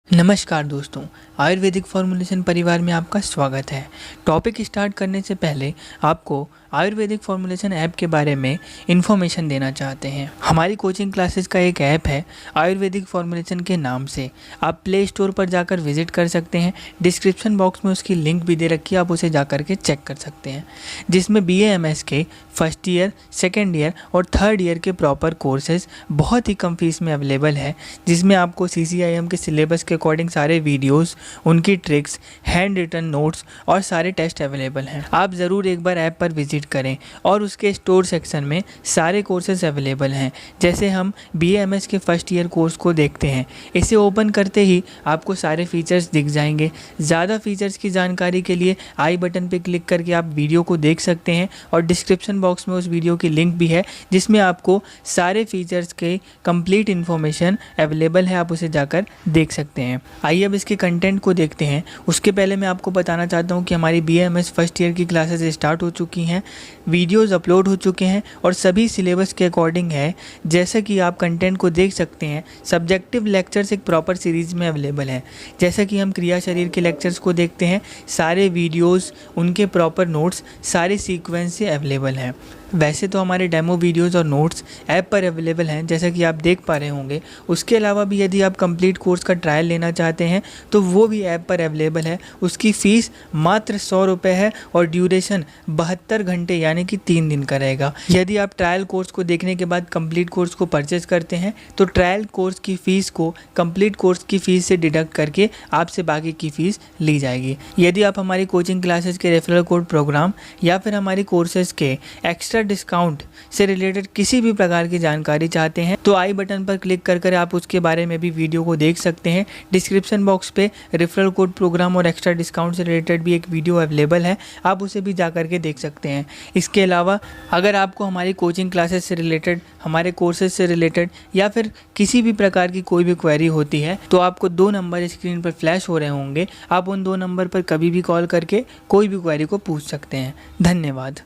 नमस्कार दोस्तों, आयुर्वेदिक फॉर्मुलेशन परिवार में आपका स्वागत है। टॉपिक स्टार्ट करने से पहले आपको आयुर्वेदिक फॉर्मुलेशन ऐप के बारे में इन्फॉर्मेशन देना चाहते हैं। हमारी कोचिंग क्लासेस का एक ऐप है आयुर्वेदिक फॉर्मुलेशन के नाम से। आप प्ले स्टोर पर जाकर विजिट कर सकते हैं। डिस्क्रिप्शन बॉक्स में उसकी लिंक भी दे रखी है, आप उसे जाकर के चेक कर सकते हैं। जिसमें BAMS के फर्स्ट ईयर, सेकेंड ईयर और थर्ड ईयर के प्रॉपर कोर्सेज बहुत ही कम फीस में अवेलेबल है। जिसमें आपको CCIM के सिलेबस के अकॉर्डिंग सारे वीडियोस, उनकी ट्रिक्स, हैंड रिटन नोट्स और सारे टेस्ट अवेलेबल हैं। आप ज़रूर एक बार ऐप पर विजिट करें और उसके स्टोर सेक्शन में सारे कोर्सेज अवेलेबल हैं। जैसे हम BAMS के फर्स्ट ईयर कोर्स को देखते हैं, इसे ओपन करते ही आपको सारे फीचर्स दिख जाएंगे। ज़्यादा फीचर्स की जानकारी के लिए आई बटन पर क्लिक करके आप वीडियो को देख सकते हैं और डिस्क्रिप्शन बॉक्स में उस वीडियो की लिंक भी है जिसमें आपको सारे फीचर्स के कंप्लीट इन्फॉर्मेशन अवेलेबल है, आप उसे जाकर देख सकते हैं। आइए अब इसके कंटेंट को देखते हैं। उसके पहले मैं आपको बताना चाहता हूँ कि हमारी BAMS फर्स्ट ईयर की क्लासेस स्टार्ट हो चुकी हैं, वीडियोस अपलोड हो चुके हैं और सभी सिलेबस के अकॉर्डिंग है। जैसा कि आप कंटेंट को देख सकते हैं, सब्जेक्टिव लेक्चर्स एक प्रॉपर सीरीज़ में अवेलेबल है। जैसा कि हम क्रिया शरीर के लेक्चर्स को देखते हैं, सारे वीडियोस, उनके प्रॉपर नोट्स सारे सीक्वेंस से अवेलेबल हैं। वैसे तो हमारे डेमो वीडियोस और नोट्स ऐप पर अवेलेबल हैं, जैसा कि आप देख पा रहे होंगे। उसके अलावा भी यदि आप कंप्लीट कोर्स का ट्रायल लेना चाहते हैं तो वो भी ऐप पर अवेलेबल है। उसकी फ़ीस मात्र 100 रुपये है और ड्यूरेशन 72 घंटे यानी कि 3 दिन का रहेगा। यदि आप ट्रायल कोर्स को देखने के बाद कंप्लीट कोर्स को परचेज़ करते हैं तो ट्रायल कोर्स की फ़ीस को कंप्लीट कोर्स की फ़ीस से डिडक्ट करके आपसे बाकी की फ़ीस ली जाएगी। यदि आप हमारी कोचिंग क्लासेस के रेफरल कोड प्रोग्राम या फिर हमारी कोर्सेज़ के एक्स्ट्रा डिस्काउंट से रिलेटेड किसी भी प्रकार की जानकारी चाहते हैं तो आई बटन पर क्लिक कर आप उसके बारे में भी वीडियो को देख सकते हैं। डिस्क्रिप्शन बॉक्स पे रेफरल कोड प्रोग्राम और एक्स्ट्रा डिस्काउंट से रिलेटेड भी एक वीडियो अवेलेबल है, आप उसे भी जा करके देख सकते हैं। इसके अलावा अगर आपको हमारी कोचिंग क्लासेस से रिलेटेड, हमारे कोर्सेज से रिलेटेड या फिर किसी भी प्रकार की कोई भी क्वेरी होती है तो आपको 2 नंबर स्क्रीन पर फ्लैश हो रहे होंगे। आप उन 2 नंबर पर कभी भी कॉल करके कोई भी क्वेरी को पूछ सकते हैं। धन्यवाद।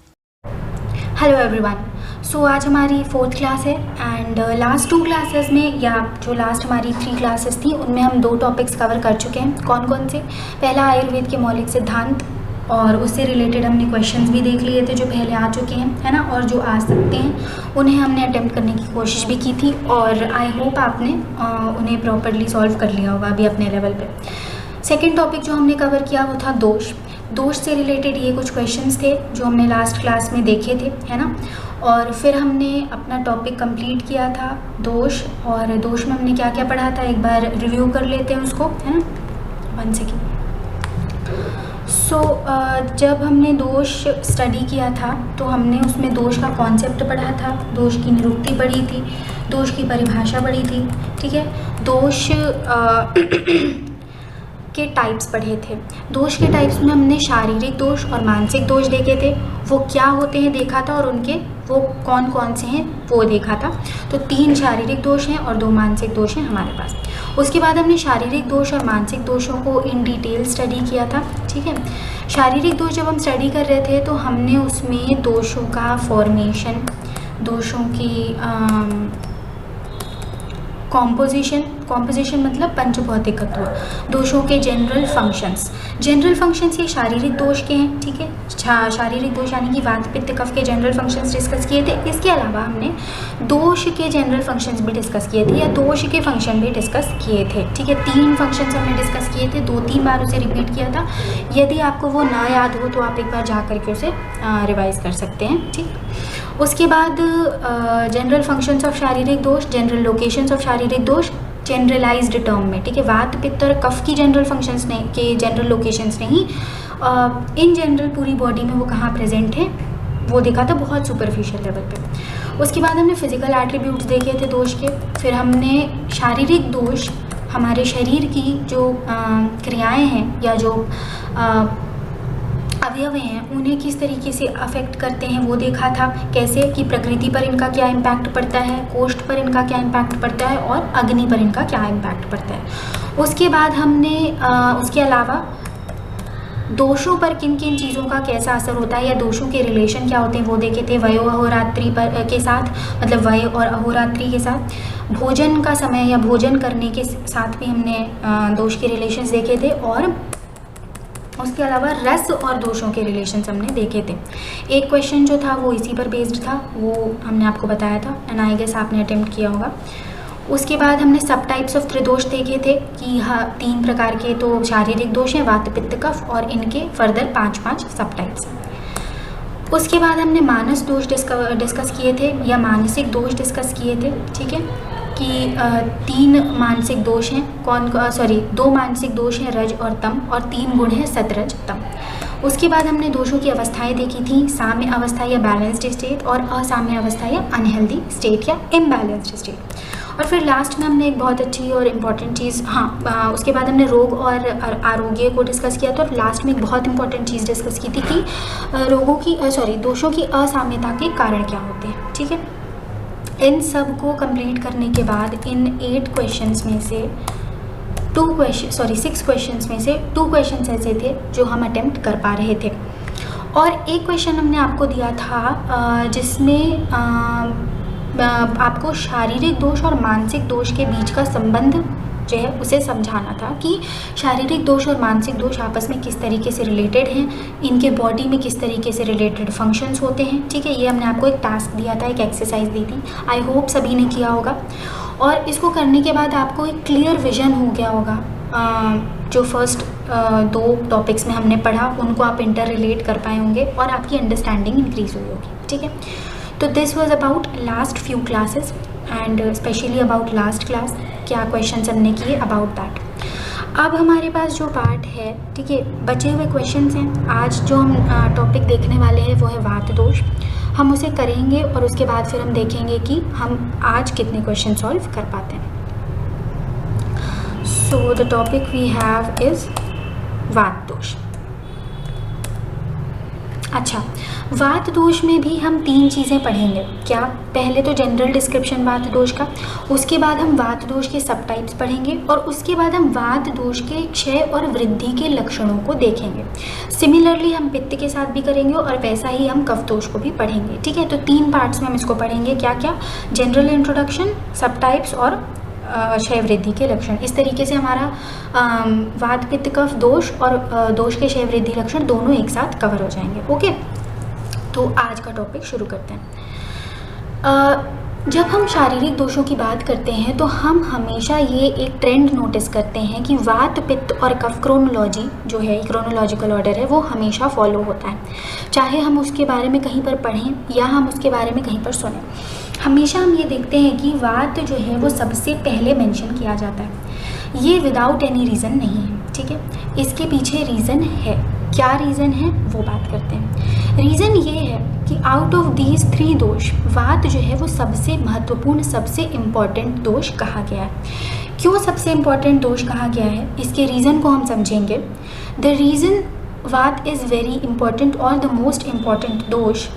Hello everyone. सो आज हमारी 4th क्लास है एंड लास्ट 2 क्लासेस में, या जो लास्ट हमारी 3 क्लासेस थी, उनमें हम 2 टॉपिक्स कवर कर चुके हैं। कौन कौन से? पहला आयुर्वेद के मौलिक सिद्धांत और उससे रिलेटेड हमने क्वेश्चंस भी देख लिए थे जो पहले आ चुके हैं, है ना, और जो आ सकते हैं उन्हें हमने अटेम्प्ट करने की कोशिश भी की थी और आई होप आपने उन्हें प्रॉपरली सॉल्व कर लिया होगा अभी अपने लेवल पे। सेकेंड टॉपिक जो हमने कवर किया वो था दोष से रिलेटेड ये कुछ क्वेश्चंस थे जो हमने लास्ट क्लास में देखे थे, है ना। और फिर हमने अपना टॉपिक कंप्लीट किया था दोष, और दोष में हमने क्या क्या पढ़ा था एक बार रिव्यू कर लेते हैं उसको, है ना। 1 सेकेंड। जब हमने दोष स्टडी किया था तो हमने उसमें दोष का कॉन्सेप्ट पढ़ा था, दोष की निरुक्ति पढ़ी थी, दोष की परिभाषा पढ़ी थी, ठीक है। दोष के टाइप्स पढ़े थे। दोष के टाइप्स में हमने शारीरिक दोष और मानसिक दोष देखे थे, वो क्या होते हैं देखा था, और उनके वो कौन कौन से हैं वो देखा था। तो 3 शारीरिक दोष हैं और 2 मानसिक दोष हैं हमारे पास। उसके बाद हमने शारीरिक दोष और मानसिक दोषों को इन डिटेल स्टडी किया था, ठीक है। शारीरिक दोष जब हम स्टडी कर रहे थे तो हमने उसमें दोषों का फॉर्मेशन, दोषों की कॉम्पोजिशन मतलब पंचभौतिक तत्व, दोषों के जनरल फंक्शंस ये शारीरिक दोष के हैं, ठीक है। शारीरिक दोष यानी कि वात पित्त कफ के जनरल फंक्शंस डिस्कस किए थे। इसके अलावा हमने दोष के जनरल फंक्शंस भी डिस्कस किए थे, या दोष के फंक्शन भी डिस्कस किए थे, ठीक है। 3 फंक्शंस हमने डिस्कस किए थे, 2-3 बार उसे रिपीट किया था। यदि आपको वो ना याद हो तो आप एक बार जा करके उसे रिवाइज कर सकते हैं, ठीक। उसके बाद जनरल फंक्शंस ऑफ शारीरिक दोष, जनरल लोकेशंस ऑफ शारीरिक दोष जनरलाइज्ड टर्म में, ठीक है। वात पित्त और कफ की जनरल फंक्शंस नहीं, के जनरल लोकेशंस नहीं, इन जनरल पूरी बॉडी में वो कहाँ प्रेजेंट है वो देखा था बहुत सुपरफिशियल लेवल पे। उसके बाद हमने फिजिकल एट्रीब्यूट्स देखे थे दोष के। फिर हमने शारीरिक दोष हमारे शरीर की जो क्रियाएं हैं या जो अवयव हैं उन्हें किस तरीके से अफेक्ट करते हैं वो देखा था। कैसे कि प्रकृति पर इनका क्या इम्पैक्ट पड़ता है, कोष्ठ पर इनका क्या इम्पैक्ट पड़ता है और अग्नि पर इनका क्या इम्पैक्ट पड़ता है। उसके बाद हमने उसके अलावा दोषों पर किन किन चीज़ों का कैसा असर होता है या दोषों के रिलेशन क्या होते हैं वो देखे थे वयो अहोरात्रि पर के साथ, मतलब वय और अहोरात्रि के साथ। भोजन का समय या भोजन करने के साथ भी हमने दोष के रिलेशंस देखे थे, और उसके अलावा रस और दोषों के रिलेशंस हमने देखे थे। एक क्वेश्चन जो था वो इसी पर बेस्ड था, वो हमने आपको बताया था एंड आई गेस आपने अटेम्प्ट किया होगा। उसके बाद हमने सब टाइप्स ऑफ त्रिदोष देखे थे कि हाँ 3 प्रकार के तो शारीरिक दोष हैं, वात पित्त कफ, और इनके फर्दर 5 सब टाइप्स हैं। उसके बाद हमने मानस दोष डिस्कस किए थे या मानसिक दोष डिस्कस किए थे, ठीक है, कि 3 मानसिक दोष हैं, 2 मानसिक दोष हैं रज और तम, और 3 गुण हैं सतरज तम। उसके बाद हमने दोषों की अवस्थाएं देखी थी, साम्य अवस्था या बैलेंस्ड स्टेट, और असाम्य अवस्था या अनहेल्दी स्टेट या इम्बैलेंस्ड स्टेट। और फिर लास्ट में हमने एक बहुत अच्छी और इम्पॉर्टेंट चीज़, उसके बाद हमने रोग और आरोग्य को डिस्कस किया था, और लास्ट में एक बहुत इंपॉर्टेंट चीज़ डिस्कस की थी कि दोषों की असाम्यता के कारण क्या होते हैं, ठीक है। इन सब को कंप्लीट करने के बाद इन 6 क्वेश्चंस में से 2 क्वेश्चंस ऐसे थे जो हम अटेम्प्ट कर पा रहे थे। और एक क्वेश्चन हमने आपको दिया था जिसमें आपको शारीरिक दोष और मानसिक दोष के बीच का संबंध जो है उसे समझाना था कि शारीरिक दोष और मानसिक दोष आपस में किस तरीके से रिलेटेड हैं, इनके बॉडी में किस तरीके से रिलेटेड फंक्शंस होते हैं, ठीक है। ये हमने आपको एक टास्क दिया था, एक एक्सरसाइज दी थी, आई होप सभी ने किया होगा। और इसको करने के बाद आपको एक क्लियर विजन हो गया होगा, जो फर्स्ट 2 टॉपिक्स में हमने पढ़ा उनको आप इंटर रिलेट कर पाए होंगे और आपकी अंडरस्टैंडिंग इंक्रीज हुई होगी, ठीक है। तो this was about last few classes and specially about last class, क्या क्वेश्चन हमने किए अबाउट दैट। अब हमारे पास जो पार्ट है, ठीक है, बचे हुए क्वेश्चंस हैं। आज जो हम टॉपिक देखने वाले हैं वो है वात दोष, हम उसे करेंगे और उसके बाद फिर हम देखेंगे कि हम आज कितने क्वेश्चन सॉल्व कर पाते हैं। So the topic we have is vata dosha. अच्छा, वात दोष में भी हम 3 चीज़ें पढ़ेंगे। क्या? पहले तो जनरल डिस्क्रिप्शन वात दोष का, उसके बाद हम वात दोष के सब टाइप्स पढ़ेंगे, और उसके बाद हम वात दोष के क्षय और वृद्धि के लक्षणों को देखेंगे। सिमिलरली हम पित्त के साथ भी करेंगे और वैसा ही हम कफ दोष को भी पढ़ेंगे, ठीक है। तो 3 पार्ट्स में हम इसको पढ़ेंगे। क्या क्या? जनरल इंट्रोडक्शन, सब टाइप्स और क्षय वृद्धि के लक्षण। इस तरीके से हमारा वात पित्त कफ दोष और दोष के क्षय वृद्धि लक्षण दोनों एक साथ कवर हो जाएंगे। ओके, तो आज का टॉपिक शुरू करते हैं। जब हम शारीरिक दोषों की बात करते हैं तो हम हमेशा ये एक ट्रेंड नोटिस करते हैं कि वात पित्त और कफ क्रोनोलॉजी जो है, क्रोनोलॉजिकल ऑर्डर है, वो हमेशा फॉलो होता है, चाहे हम उसके बारे में कहीं पर पढ़ें या हम उसके बारे में कहीं पर सुनें। हमेशा हम ये देखते हैं कि वात जो है वो सबसे पहले मेंशन किया जाता है। ये विदाउट एनी रीज़न नहीं है, ठीक है। इसके पीछे रीज़न है। क्या रीज़न है वो बात करते हैं। रीज़न ये है कि आउट ऑफ दीज 3 दोष वात जो है वो सबसे महत्वपूर्ण, सबसे इम्पॉर्टेंट दोष कहा गया है। क्यों सबसे इम्पॉर्टेंट दोष कहा गया है, इसके रीज़न को हम समझेंगे। द रीज़न वात इज़ वेरी इम्पॉर्टेंट और द मोस्ट इम्पॉर्टेंट दोष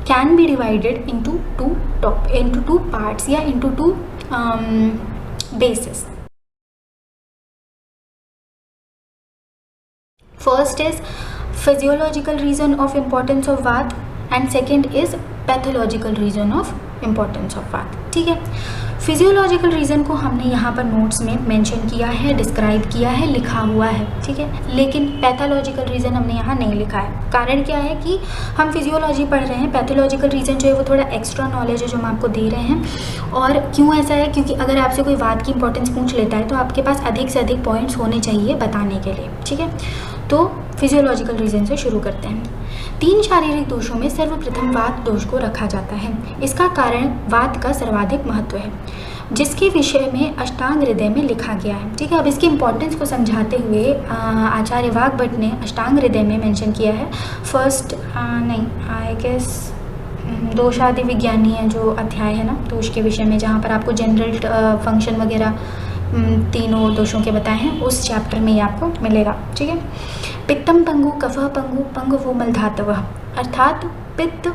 can be divided into two parts या into 2 bases. First is physiological reason of importance of Vata and second is pathological reason of importance of Vata, ठीक है। Physiological reason को हमने यहाँ पर notes में mention किया है, डिस्क्राइब किया है, लिखा हुआ है, ठीक है, लेकिन पैथोलॉजिकल रीज़न हमने यहाँ नहीं लिखा है। कारण क्या है कि हम फिजियोलॉजी पढ़ रहे हैं, पैथोलॉजिकल रीज़न जो है वो थोड़ा एक्स्ट्रा नॉलेज है जो हम आपको दे रहे हैं। और क्यों ऐसा है, क्योंकि अगर आपसे कोई वात की इंपॉर्टेंस पूछ लेता है तो आपके पास अधिक से अधिक पॉइंट्स होने चाहिए बताने के लिए, ठीक है। तो फिजियोलॉजिकल रीज़न से शुरू करते हैं। 3 शारीरिक दोषों में सर्वप्रथम वात दोष को रखा जाता है। इसका कारण वात का सर्वाधिक महत्व है, जिसके विषय में अष्टांग हृदय में लिखा गया है, ठीक है। अब इसकी इंपॉर्टेंस को समझाते हुए आचार्य वाग्भट ने अष्टांग हृदय में मेंशन किया है। आई गेस दोषादि विज्ञानी है जो अध्याय है ना दोष के विषय में, जहाँ पर आपको जनरल फंक्शन वगैरह 3 दोषों के बताए हैं, उस चैप्टर में ये आपको मिलेगा, ठीक है। पित्तम पंगु कफः पंगु पंगु वो मल धातवः, अर्थात पित्त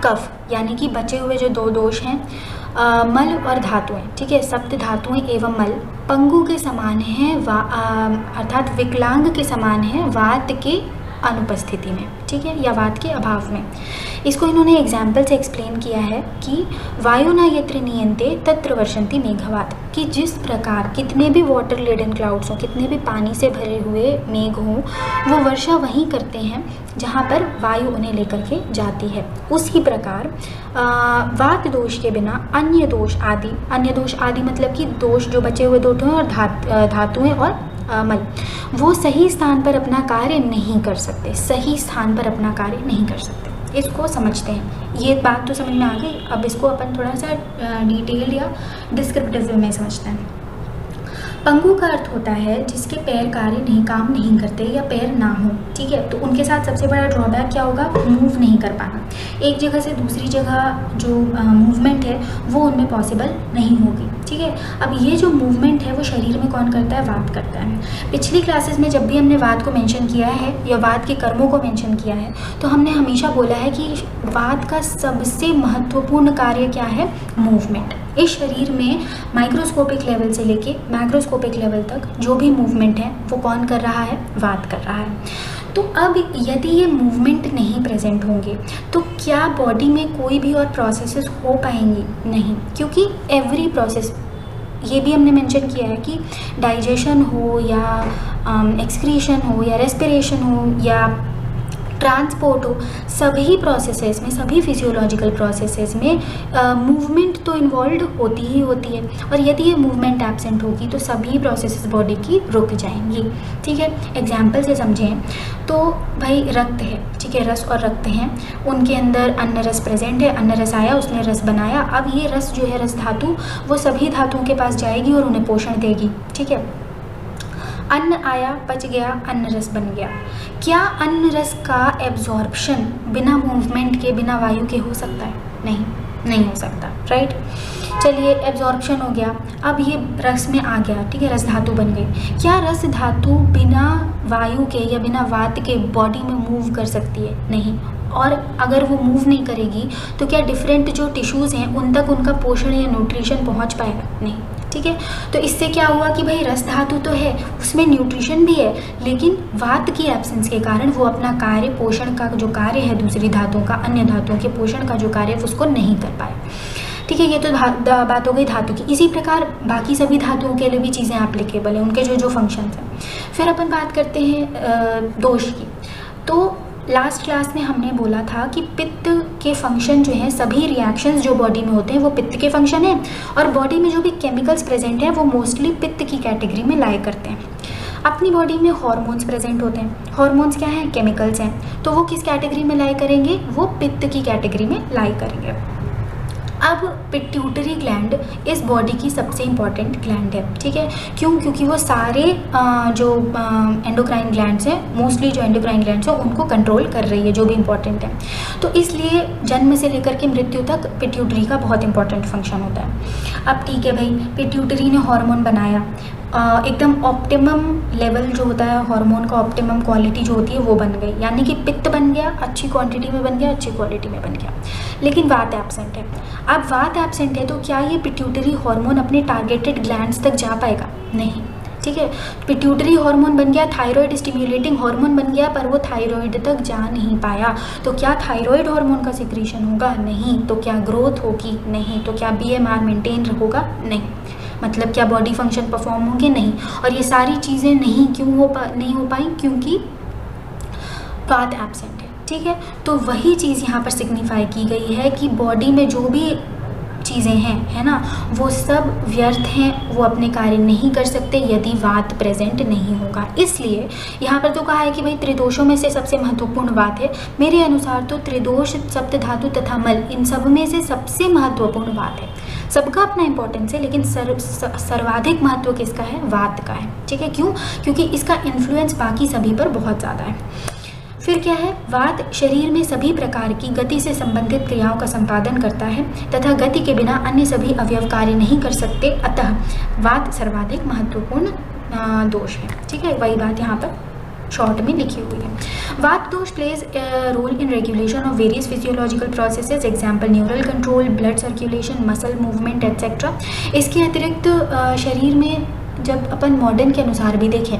कफ यानी कि बचे हुए जो 2 दोष हैं, मल और धातुएं, ठीक है, सप्त धातुएं एवं मल पंगु के समान है, अर्थात विकलांग के समान है वात के अनुपस्थिति में, ठीक है, या वात के अभाव में। इसको इन्होंने एग्जाम्पल से एक्सप्लेन किया है कि वायु न यत्र नीयन्ते तत्र वर्षन्ति मेघवात, कि जिस प्रकार कितने भी वाटर लेडन क्लाउड्स हों, कितने भी पानी से भरे हुए मेघ हों, वो वर्षा वहीं करते हैं जहाँ पर वायु उन्हें लेकर के जाती है। उसी प्रकार वात दोष के बिना अन्य दोष आदि मतलब कि दोष जो बचे हुए दोष हैं और धातुएं और मल, वो सही स्थान पर अपना कार्य नहीं कर सकते, सही स्थान पर अपना कार्य नहीं कर सकते। इसको समझते हैं, ये बात तो समझ में आ गई। अब इसको अपन थोड़ा सा डिटेल या डिस्क्रिप्टिव में समझते हैं। पंगु का अर्थ होता है जिसके पैर काम नहीं करते या पैर ना हो, ठीक है। तो उनके साथ सबसे बड़ा ड्रॉबैक क्या होगा, मूव नहीं कर पाना, एक जगह से दूसरी जगह जो मूवमेंट है वो उनमें पॉसिबल नहीं होगी, ठीक है। अब ये जो मूवमेंट है वो शरीर में कौन करता है, वात करता है। पिछली क्लासेस में जब भी हमने वात को मेंशन किया है या वात के कर्मों को मेंशन किया है तो हमने हमेशा बोला है कि वात का सबसे महत्वपूर्ण कार्य क्या है, मूवमेंट। इस शरीर में माइक्रोस्कोपिक लेवल से लेके मैक्रोस्कोपिक लेवल तक जो भी मूवमेंट है वो कौन कर रहा है, वात कर रहा है। तो अब यदि ये मूवमेंट नहीं प्रेजेंट होंगे तो क्या बॉडी में कोई भी और प्रोसेसेस हो पाएंगी, नहीं, क्योंकि एवरी प्रोसेस, ये भी हमने मेंशन किया है कि डाइजेशन हो या एक्सक्रीशन हो या रेस्पिरेशन हो या ट्रांसपोर्ट हो, सभी प्रोसेसेस में, सभी फिजियोलॉजिकल प्रोसेसेस में मूवमेंट तो इन्वॉल्व होती ही होती है। और यदि ये मूवमेंट एब्सेंट होगी तो सभी प्रोसेसेस बॉडी की रुक जाएंगी, ठीक है। एग्जाम्पल से समझें तो भाई रक्त है, ठीक है, रस और रक्त हैं, उनके अंदर अन्न रस प्रेजेंट है, अन्न रस आया, उसने रस बनाया। अब ये रस जो है, रस धातु, वो सभी धातुओं के पास जाएगी और उन्हें पोषण देगी, ठीक है। अन्न आया, पच गया, अन्न रस बन गया। क्या अन्न रस का एब्जॉर्प्शन बिना मूवमेंट के, बिना वायु के हो सकता है, नहीं हो सकता, राइट। चलिए एब्जॉर्प्शन हो गया, अब ये रस में आ गया, ठीक है, रस धातु बन गई। क्या रस धातु बिना वायु के या बिना वात के बॉडी में मूव कर सकती है, नहीं। और अगर वो मूव नहीं करेगी तो क्या डिफरेंट जो टिश्यूज़ हैं उन तक उनका पोषण या न्यूट्रिशन पहुंच पाएगा, नहीं, ठीक है। तो इससे क्या हुआ कि भाई रस धातु तो है, उसमें न्यूट्रिशन भी है, लेकिन वात की एब्सेंस के कारण वो अपना कार्य, पोषण का जो कार्य है दूसरी धातुओं का, अन्य धातुओं के पोषण का जो कार्य है उसको नहीं कर पाए, ठीक है। ये तो बात हो गई धातु की। इसी प्रकार बाकी सभी धातुओं के लिए भी चीज़ें एप्लीकेबल हैं, उनके जो फंक्शंस हैं। फिर अपन बात करते हैं दोष की। तो लास्ट क्लास में हमने बोला था कि पित्त के फंक्शन जो हैं, सभी रिएक्शंस जो बॉडी में होते हैं वो पित्त के फंक्शन हैं, और बॉडी में जो भी केमिकल्स प्रेजेंट हैं वो मोस्टली पित्त की कैटेगरी में लाई करते हैं। अपनी बॉडी में हार्मोन्स प्रेजेंट होते हैं, हार्मोन्स क्या हैं, केमिकल्स हैं, तो वो किस कैटेगरी में लाई करेंगे, वो पित्त की कैटेगरी में लाई करेंगे। अब पिट्यूटरी ग्लैंड इस बॉडी की सबसे इम्पॉर्टेंट ग्लैंड है, ठीक है। क्यों, क्योंकि वो सारे जो एंडोक्राइन ग्लैंड्स हैं, मोस्टली जो एंडोक्राइन ग्लैंड्स हैं उनको कंट्रोल कर रही है, जो भी इम्पॉर्टेंट है। तो इसलिए जन्म से लेकर के मृत्यु तक पिट्यूटरी का बहुत इंपॉर्टेंट फंक्शन होता है। अब ठीक है भाई, पिट्यूटरी ने हार्मोन बनाया, एकदम ऑप्टिमम लेवल जो होता है हार्मोन का, ऑप्टिमम क्वालिटी जो होती है वो बन गई, यानी कि पित्त बन गया, अच्छी क्वांटिटी में बन गया, अच्छी क्वालिटी में बन गया, लेकिन वात एब्सेंट है। अब वात एब्सेंट है तो क्या ये पिट्यूटरी हार्मोन अपने टारगेटेड ग्लैंड्स तक जा पाएगा, नहीं, ठीक है। पिट्यूटरी हार्मोन बन गया, थायराइड स्टिम्युलेटिंग हार्मोन बन गया, पर वो थायराइड तक जा नहीं पाया, तो क्या थायराइड हार्मोन का सिक्रीशन होगा, नहीं। तो क्या ग्रोथ होगी, नहीं। तो क्या BMR मेंटेन होगा, नहीं। मतलब क्या बॉडी फंक्शन परफॉर्म होंगे, नहीं। और ये सारी चीज़ें नहीं हो पाई क्योंकि वात एब्सेंट है, ठीक है। तो वही चीज़ यहाँ पर सिग्निफाई की गई है कि बॉडी में जो भी चीज़ें हैं, है ना, वो सब व्यर्थ हैं, वो अपने कार्य नहीं कर सकते यदि वात प्रेजेंट नहीं होगा। इसलिए यहाँ पर तो कहा है कि भाई त्रिदोषों में से सबसे महत्वपूर्ण वात है। मेरे अनुसार तो त्रिदोष, सप्तधातु तथा मल, इन सब में से सबसे महत्वपूर्ण वात है। सबका अपना इंपॉर्टेंस है, लेकिन सर्वाधिक महत्व किसका है, वात का है, ठीक है। क्यों, क्योंकि इसका इन्फ्लुएंस बाकी सभी पर बहुत ज़्यादा है। फिर क्या है, वात शरीर में सभी प्रकार की गति से संबंधित क्रियाओं का संपादन करता है तथा गति के बिना अन्य सभी अवयव कार्य नहीं कर सकते, अतः वात सर्वाधिक महत्वपूर्ण दोष है, ठीक है। वही बात यहाँ पर शॉर्ट में लिखी हुई है। Vata dosha plays role in regulation of various physiological processes, example neural control, blood circulation, muscle movement etcetera. इसके अतिरिक्त शरीर में जब अपन मॉडर्न के अनुसार भी देखें,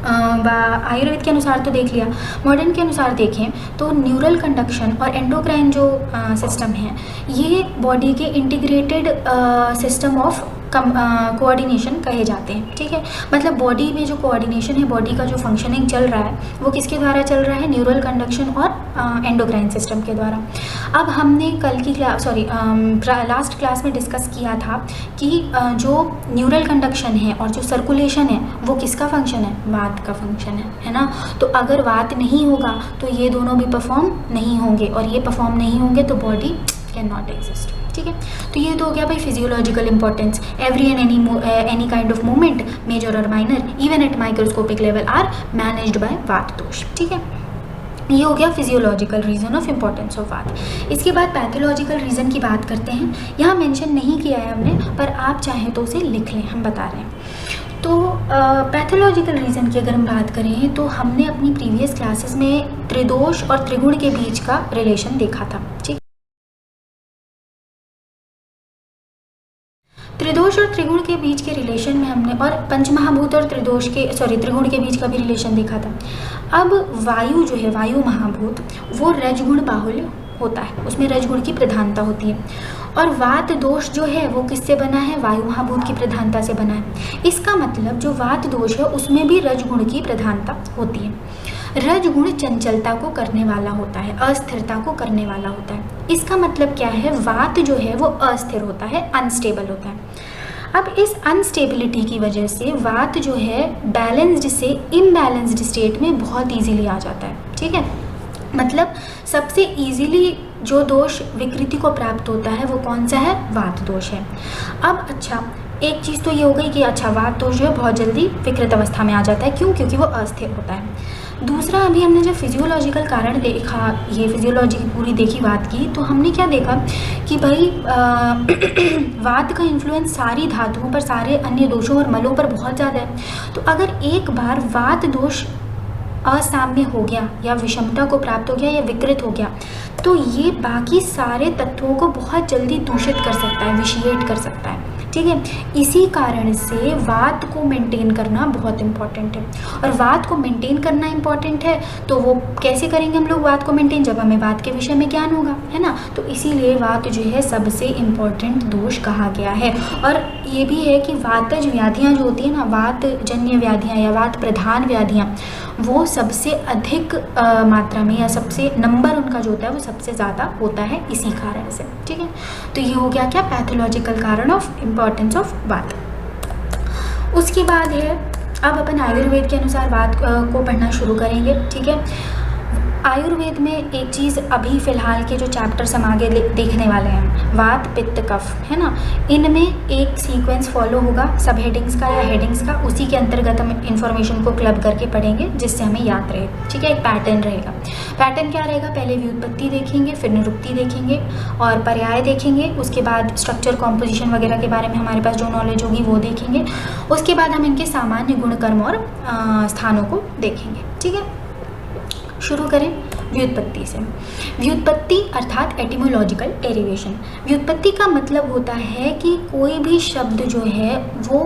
आयुर्वेद के अनुसार तो देख लिया, मॉडर्न के अनुसार देखें तो न्यूरल कंडक्शन और एंडोक्राइन जो सिस्टम है, ये बॉडी के इंटीग्रेटेड सिस्टम ऑफ कोऑर्डिनेशन कहे जाते हैं। ठीक है, मतलब बॉडी में जो कोऑर्डिनेशन है, बॉडी का जो फंक्शनिंग चल रहा है, वो किसके द्वारा चल रहा है? न्यूरल कंडक्शन और एंडोक्राइन सिस्टम के द्वारा। अब हमने कल की लास्ट क्लास में डिस्कस किया था कि जो न्यूरल कंडक्शन है और जो सर्कुलेशन है, वो किसका फंक्शन है? वात का फंक्शन है ना। तो अगर वात नहीं होगा तो ये दोनों भी परफॉर्म नहीं होंगे, और ये परफॉर्म नहीं होंगे तो बॉडी कैन नॉट एग्जिस्ट। ठीक है, तो ये तो हो गया भाई physiological importance. Every and any kind of movement, major और minor, even at microscopic level, are managed by vata dosha. ठीक है, ये हो गया physiological reason of importance of vata. इसके बाद पैथोलॉजिकल रीज़न की बात करते हैं। यहाँ मेंशन नहीं किया है हमने, पर आप चाहें तो उसे लिख लें, हम बता रहे हैं। तो पैथोलॉजिकल रीज़न की अगर हम बात करें तो हमने अपनी प्रीवियस क्लासेस में त्रिदोष और त्रिगुण के बीच का रिलेशन देखा था। ठीक, त्रिदोष और त्रिगुण के बीच के रिलेशन में हमने, और पंचमहाभूत और त्रिगुण के बीच का भी रिलेशन देखा था। अब वायु जो है, वायु महाभूत, वो रजगुण बाहुल्य होता है, उसमें रजगुण की प्रधानता होती है। और वात दोष जो है वो किससे बना है? वायु महाभूत की प्रधानता से बना है। इसका मतलब जो वात दोष है उसमें भी रजगुण की प्रधानता होती है। रजगुण चंचलता को करने वाला होता है, अस्थिरता को करने वाला होता है। इसका मतलब क्या है? वात जो है वो अस्थिर होता है, अनस्टेबल होता है। अब इस अनस्टेबिलिटी की वजह से वात जो है बैलेंस्ड से इम्बैलेंस्ड स्टेट में बहुत इजीली आ जाता है। ठीक है, मतलब सबसे इजीली जो दोष विकृति को प्राप्त होता है वो कौन सा है? वात दोष है। अब अच्छा, एक चीज़ तो ये हो गई कि अच्छा वात दोष जो है बहुत जल्दी विकृत अवस्था में आ जाता है। क्यों? क्योंकि वो अस्थिर होता है। दूसरा, अभी हमने जब फिजियोलॉजिकल कारण देखा, ये फिजियोलॉजी की पूरी देखी बात की, तो हमने क्या देखा कि भाई वात का इन्फ्लुएंस सारी धातुओं पर, सारे अन्य दोषों और मलों पर बहुत ज़्यादा है। तो अगर एक बार वात दोष असाम्य हो गया या विषमता को प्राप्त हो गया या विकृत हो गया, तो ये बाकी सारे तत्वों को बहुत जल्दी दूषित कर सकता है, विशिएट कर सकता है। ठीक है, इसी कारण से वात को मेंटेन करना बहुत इम्पॉर्टेंट है। और वात को मेंटेन करना इम्पॉर्टेंट है तो वो कैसे करेंगे हम लोग वात को मेंटेन? जब हमें वात के विषय में ज्ञान होगा, है ना। तो इसीलिए वात जो है सबसे इम्पॉर्टेंट दोष कहा गया है। और ये भी है कि वातज व्याधियाँ जो होती है ना, वात जन्य व्याधियाँ या वात प्रधान व्याधियाँ, वो सबसे अधिक मात्रा में या सबसे नंबर उनका जो होता है वो सबसे ज़्यादा होता है इसी कारण से। ठीक है, तो ये हो गया क्या? पैथोलॉजिकल कारण ऑफ इम्पॉर्टेंस ऑफ वात। उसके बाद है, अब अपन आयुर्वेद के अनुसार वात को पढ़ना शुरू करेंगे। ठीक है, आयुर्वेद में एक चीज़ अभी फ़िलहाल के जो चैप्टर्स हम आगे देखने वाले हैं, वात पित्त कफ, है ना, इनमें एक सीक्वेंस फॉलो होगा सब हेडिंग्स का या हेडिंग्स का। उसी के अंतर्गत हम इन्फॉर्मेशन को क्लब करके पढ़ेंगे जिससे हमें याद रहे। ठीक है, एक पैटर्न रहेगा। पैटर्न क्या रहेगा? पहले व्युत्पत्ति देखेंगे, फिर निरुक्ति देखेंगे और पर्याय देखेंगे। उसके बाद स्ट्रक्चर, कॉम्पोजिशन वगैरह के बारे में हमारे पास जो नॉलेज होगी वो देखेंगे। उसके बाद हम इनके सामान्य गुण, कर्म और स्थानों को देखेंगे। ठीक है, शुरू करें व्युत्पत्ति से। व्युत्पत्ति अर्थात एटिमोलॉजिकल डेरिवेशन। व्युत्पत्ति का मतलब होता है कि कोई भी शब्द जो है वो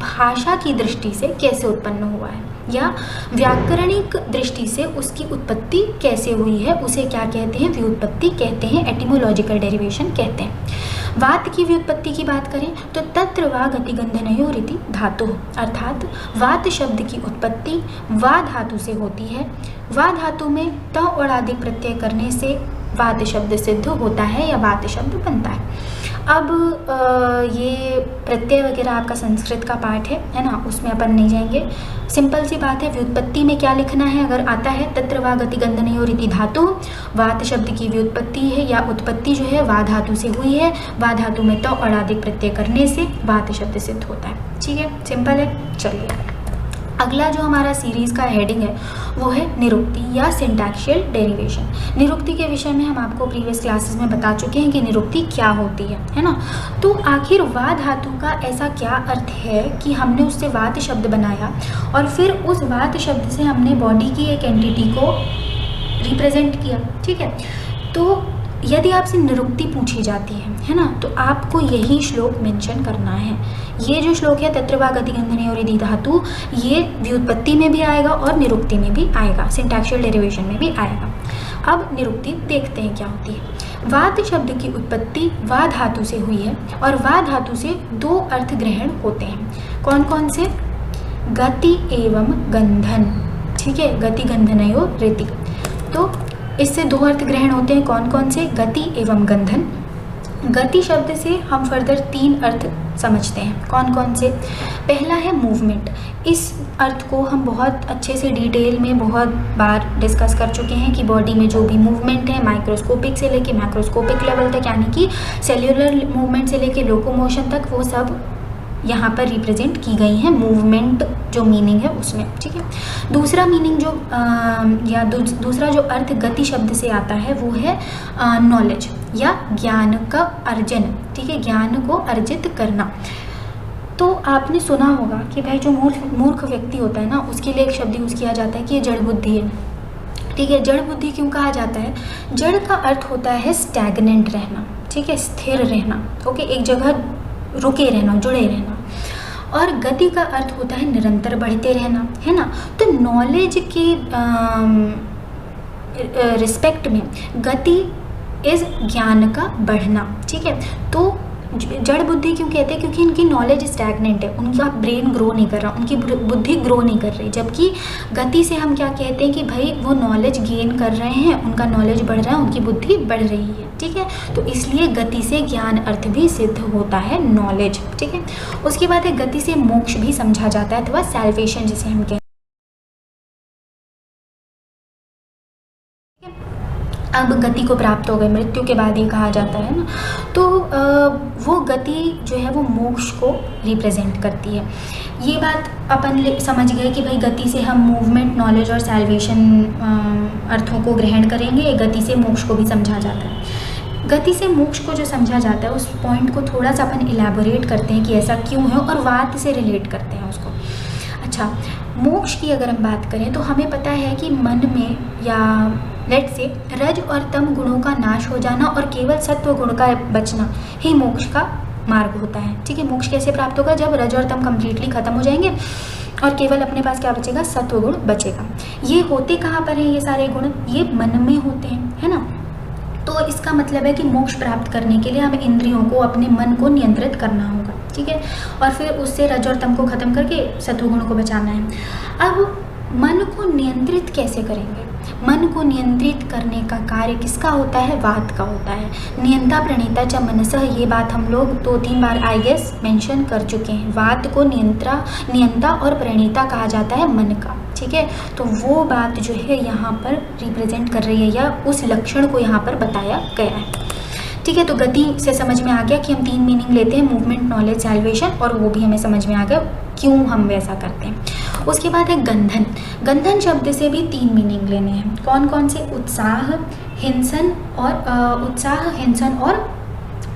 भाषा की दृष्टि से कैसे उत्पन्न हुआ है या व्याकरणिक दृष्टि से उसकी उत्पत्ति कैसे हुई है, उसे क्या कहते हैं? व्युत्पत्ति कहते हैं, एटिमोलॉजिकल डेरिवेशन कहते हैं। वात की व्युत्पत्ति की बात करें तो तत्र वा गतिगंधनयोरिति धातु, अर्थात वात शब्द की उत्पत्ति वा धातु से होती है। वा धातु में त और आदि प्रत्यय करने से वात शब्द सिद्ध होता है या वात शब्द बनता है। अब ये प्रत्यय वगैरह आपका संस्कृत का पाठ है ना, उसमें अपन नहीं जाएंगे। सिंपल सी बात है, व्युत्पत्ति में क्या लिखना है? अगर आता है तत्र वा गतिगंधनयोरिति धातु, वात शब्द की व्युत्पत्ति है या उत्पत्ति जो है वा धातु से हुई है। वा धातु में त और आदि प्रत्यय करने से वात शब्द सिद्ध होता है। ठीक है, सिंपल है। चलिए, अगला जो हमारा सीरीज़ का हेडिंग है वो है निरुक्ति या सिंटैक्शियल डेरिवेशन। निरुक्ति के विषय में हम आपको प्रीवियस क्लासेस में बता चुके हैं कि निरुक्ति क्या होती है ना। तो आखिर वा धातु का ऐसा क्या अर्थ है कि हमने उससे वात शब्द बनाया और फिर उस वात शब्द से हमने बॉडी की एक एंटिटी को रिप्रेजेंट किया। ठीक है, तो यदि आपसे निरुक्ति पूछी जाती है ना, तो आपको यही श्लोक मेंशन करना है। ये जो श्लोक है तत्र वा गति गंधनयोरिति धातु, ये व्युत्पत्ति में भी आएगा और निरुक्ति में भी आएगा, सिंटैक्शियल डेरिवेशन में भी आएगा। अब निरुक्ति देखते हैं क्या होती है। वात शब्द की उत्पत्ति वा धातु से हुई है और वा धातु से दो अर्थ ग्रहण होते हैं। कौन कौन से? गति एवं गंधन, ठीक है, गति गंधनयोरिति। तो इससे दो अर्थ ग्रहण होते हैं, कौन कौन से? गति एवं गंधन। गति शब्द से हम फर्दर तीन अर्थ समझते हैं, कौन कौन से? पहला है मूवमेंट। इस अर्थ को हम बहुत अच्छे से डिटेल में बहुत बार डिस्कस कर चुके हैं कि बॉडी में जो भी मूवमेंट है माइक्रोस्कोपिक से लेके मैक्रोस्कोपिक लेवल तक, यानी कि सेल्यूलर मूवमेंट से लेके लोकोमोशन तक, वो सब यहाँ पर रिप्रेजेंट की गई हैं मूवमेंट जो मीनिंग है उसमें, ठीक है। दूसरा मीनिंग जो दूसरा जो अर्थ गति शब्द से आता है वो है नॉलेज या ज्ञान का अर्जन, ठीक है, ज्ञान को अर्जित करना। तो आपने सुना होगा कि भाई जो मूर्ख व्यक्ति होता है ना, उसके लिए एक शब्द यूज़ किया जाता है कि ये जड़ बुद्धि है, ठीक है। जड़ बुद्धि क्यों कहा जाता है? जड़ का अर्थ होता है स्टैग्नेंट रहना, ठीक है, स्थिर रहना, ओके, एक जगह रुके रहना, जुड़े रहना। और गति का अर्थ होता है निरंतर बढ़ते रहना, है ना। तो नॉलेज के रिस्पेक्ट में गति इज़ ज्ञान का बढ़ना, ठीक है। तो जड़ बुद्धि क्यों कहते हैं? क्योंकि इनकी नॉलेज स्टैग्नेंट है, उनका ब्रेन ग्रो नहीं कर रहा, उनकी बुद्धि ग्रो नहीं कर रही। जबकि गति से हम क्या कहते हैं कि भाई वो नॉलेज गेन कर रहे हैं, उनका नॉलेज बढ़ रहा है, उनकी बुद्धि बढ़ रही है, ठीक है। तो इसलिए गति से ज्ञान अर्थ भी सिद्ध होता है, नॉलेज, ठीक है। उसके बाद है गति से मोक्ष भी समझा जाता है अथवा सैल्वेशन जिसे हम कहते हैं। अब गति को प्राप्त हो गए, मृत्यु के बाद ये कहा जाता है ना, तो वो गति जो है वो मोक्ष को रिप्रेजेंट करती है। ये बात अपन समझ गए कि भाई गति से हम मूवमेंट, नॉलेज और सैल्वेशन अर्थों को ग्रहण करेंगे। गति से मोक्ष को भी समझा जाता है। गति से मोक्ष को जो समझा जाता है उस पॉइंट को थोड़ा सा अपन इलेबोरेट करते हैं कि ऐसा क्यों है, और वात से रिलेट करते हैं उसको। अच्छा, मोक्ष की अगर हम बात करें तो हमें पता है कि मन में या लेट से रज और तम गुणों का नाश हो जाना और केवल सत्व गुण का बचना ही मोक्ष का मार्ग होता है, ठीक है। मोक्ष कैसे प्राप्त होगा? जब रज और तम कम्प्लीटली खत्म हो जाएंगे और केवल अपने पास क्या बचेगा? सत्व गुण बचेगा। ये होते कहाँ पर हैं? ये सारे गुण ये मन में होते हैं, है ना। तो इसका मतलब है कि मोक्ष प्राप्त करने के लिए हमें इंद्रियों को, अपने मन को नियंत्रित करना होगा, ठीक है, और फिर उससे रज और तम को खत्म करके सत्व गुण को बचाना है। अब मन को नियंत्रित कैसे करेंगे? मन को नियंत्रित करने का कार्य किसका होता है? वात का होता है। नियंता प्रणेता च मनसः, ये बात हम लोग 2-3 बार आई गेस मेंशन कर चुके हैं। वात को नियंता और प्रणेता कहा जाता है मन का, ठीक है। तो वो बात जो है यहाँ पर रिप्रेजेंट कर रही है या उस लक्षण को यहाँ पर बताया गया है, ठीक है। तो गति से समझ में आ गया कि हम 3 मीनिंग लेते हैं, मूवमेंट, नॉलेज, सैल्वेशन, और वो भी हमें समझ में आ गया क्यों हम वैसा करते हैं। उसके बाद है गंधन। गंधन शब्द से भी 3 मीनिंग लेने हैं। कौन कौन से? उत्साह, हिंसन और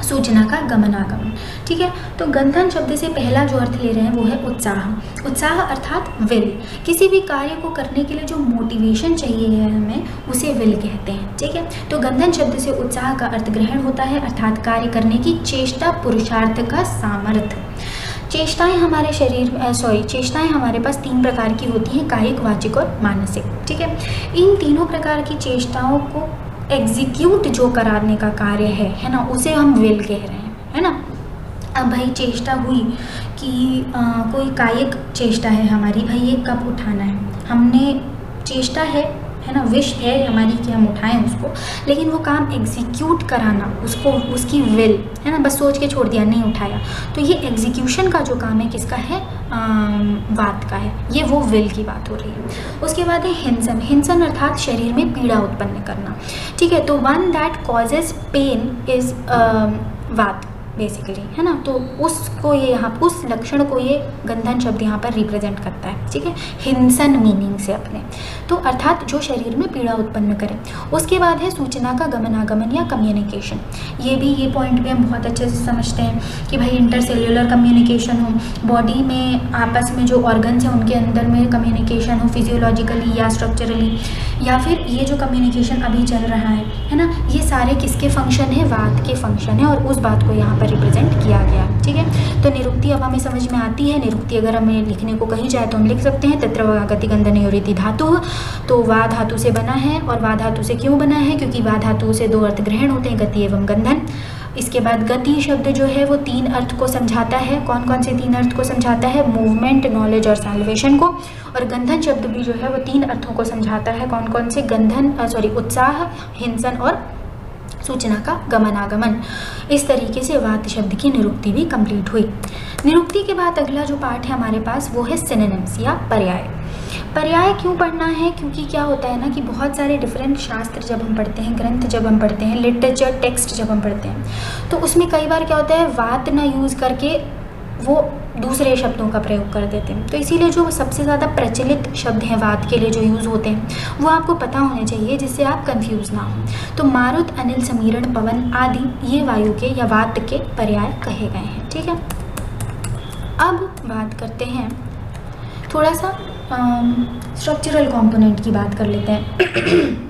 सूचना का गमनागमन, ठीक है। तो गंधन शब्द से पहला जो अर्थ ले रहे हैं वो है उत्साह। उत्साह अर्थात विल। किसी भी कार्य को करने के लिए जो मोटिवेशन चाहिए है हमें, उसे विल कहते हैं, ठीक है। तो गंधन शब्द से उत्साह का अर्थ ग्रहण होता है, अर्थात कार्य करने की चेष्टा, पुरुषार्थ का सामर्थ्य। चेष्टाएं हमारे चेष्टाएं हमारे पास 3 प्रकार की होती हैं, कायिक, वाचिक और मानसिक, ठीक है। इन तीनों प्रकार की चेष्टाओं को एग्जीक्यूट जो कराने का कार्य है ना, उसे हम विल कह रहे हैं, है ना। अब भाई चेष्टा हुई कि कोई कायिक चेष्टा है हमारी, भाई ये कप उठाना है, हमने चेष्टा है ना, विश है हमारी कि हम उठाएं उसको, लेकिन वो काम एग्जीक्यूट कराना, उसको उसकी विल है ना, बस सोच के छोड़ दिया, नहीं उठाया, तो ये एग्जीक्यूशन का जो काम है किसका है? वात का है। ये वो विल की बात हो रही है। उसके बाद है हिंसन। हिंसन अर्थात शरीर में पीड़ा उत्पन्न करना, ठीक है। तो one that causes pain is vata, basically, है ना। तो उसको ये यहाँ उस लक्षण को ये गंधन शब्द यहाँ पर रिप्रेजेंट करता है, ठीक है, हिंसन मीनिंग से अपने। तो अर्थात जो शरीर में पीड़ा उत्पन्न करे। उसके बाद है सूचना का गमनागमन या कम्युनिकेशन। ये पॉइंट भी हम बहुत अच्छे से समझते हैं कि भाई इंटरसेल्युलर कम्युनिकेशन हो, बॉडी में आपस में जो ऑर्गन्स हैं उनके अंदर में कम्युनिकेशन हो, फिजियोलॉजिकली या स्ट्रक्चरली, या फिर ये जो कम्युनिकेशन अभी चल रहा है ना, ये सारे किसके फंक्शन है, वात के फंक्शन है, और उस बात को यहाँ पर रिप्रेजेंट किया गया, ठीक है। तो निरुक्ति अब हमें समझ में आती है। निरुक्ति अगर हमें लिखने को कही जाए तो हम लिख सकते हैं तत्र वा गति गंधनयोरिति धातु। तो वा धातु से बना है, और वा धातु से क्यों बना है, क्योंकि वा धातु से 2 अर्थ ग्रहण होते हैं, गति एवं गंधन। इसके बाद गति शब्द जो है वो 3 अर्थ को समझाता है। कौन कौन से 3 अर्थ को समझाता है, मूवमेंट, नॉलेज और साल्वेशन को। और गंधन शब्द भी जो है वो 3 अर्थों को समझाता है। कौन कौन से, उत्साह, हिंसन और सूचना का गमनागमन। इस तरीके से वात शब्द की निरुक्ति भी कंप्लीट हुई। निरुक्ति के बाद अगला जो पार्ट है हमारे पास वो है सिनोनिम्स या पर्याय। पर्याय क्यों पढ़ना है, क्योंकि क्या होता है ना कि बहुत सारे डिफरेंट शास्त्र जब हम पढ़ते हैं, ग्रंथ जब हम पढ़ते हैं, लिटरेचर टेक्स्ट जब हम पढ़ते हैं, तो उसमें कई बार क्या होता है, वात ना यूज़ करके वो दूसरे शब्दों का प्रयोग कर देते हैं। तो इसीलिए जो सबसे ज़्यादा प्रचलित शब्द हैं वात के लिए जो यूज़ होते हैं वो आपको पता होने चाहिए, जिससे आप कंफ्यूज ना हो। तो मारुत, अनिल, समीरण, पवन आदि ये वायु के या वात के पर्याय कहे गए हैं, ठीक है। अब बात करते हैं थोड़ा सा स्ट्रक्चरल कंपोनेंट की बात कर लेते हैं।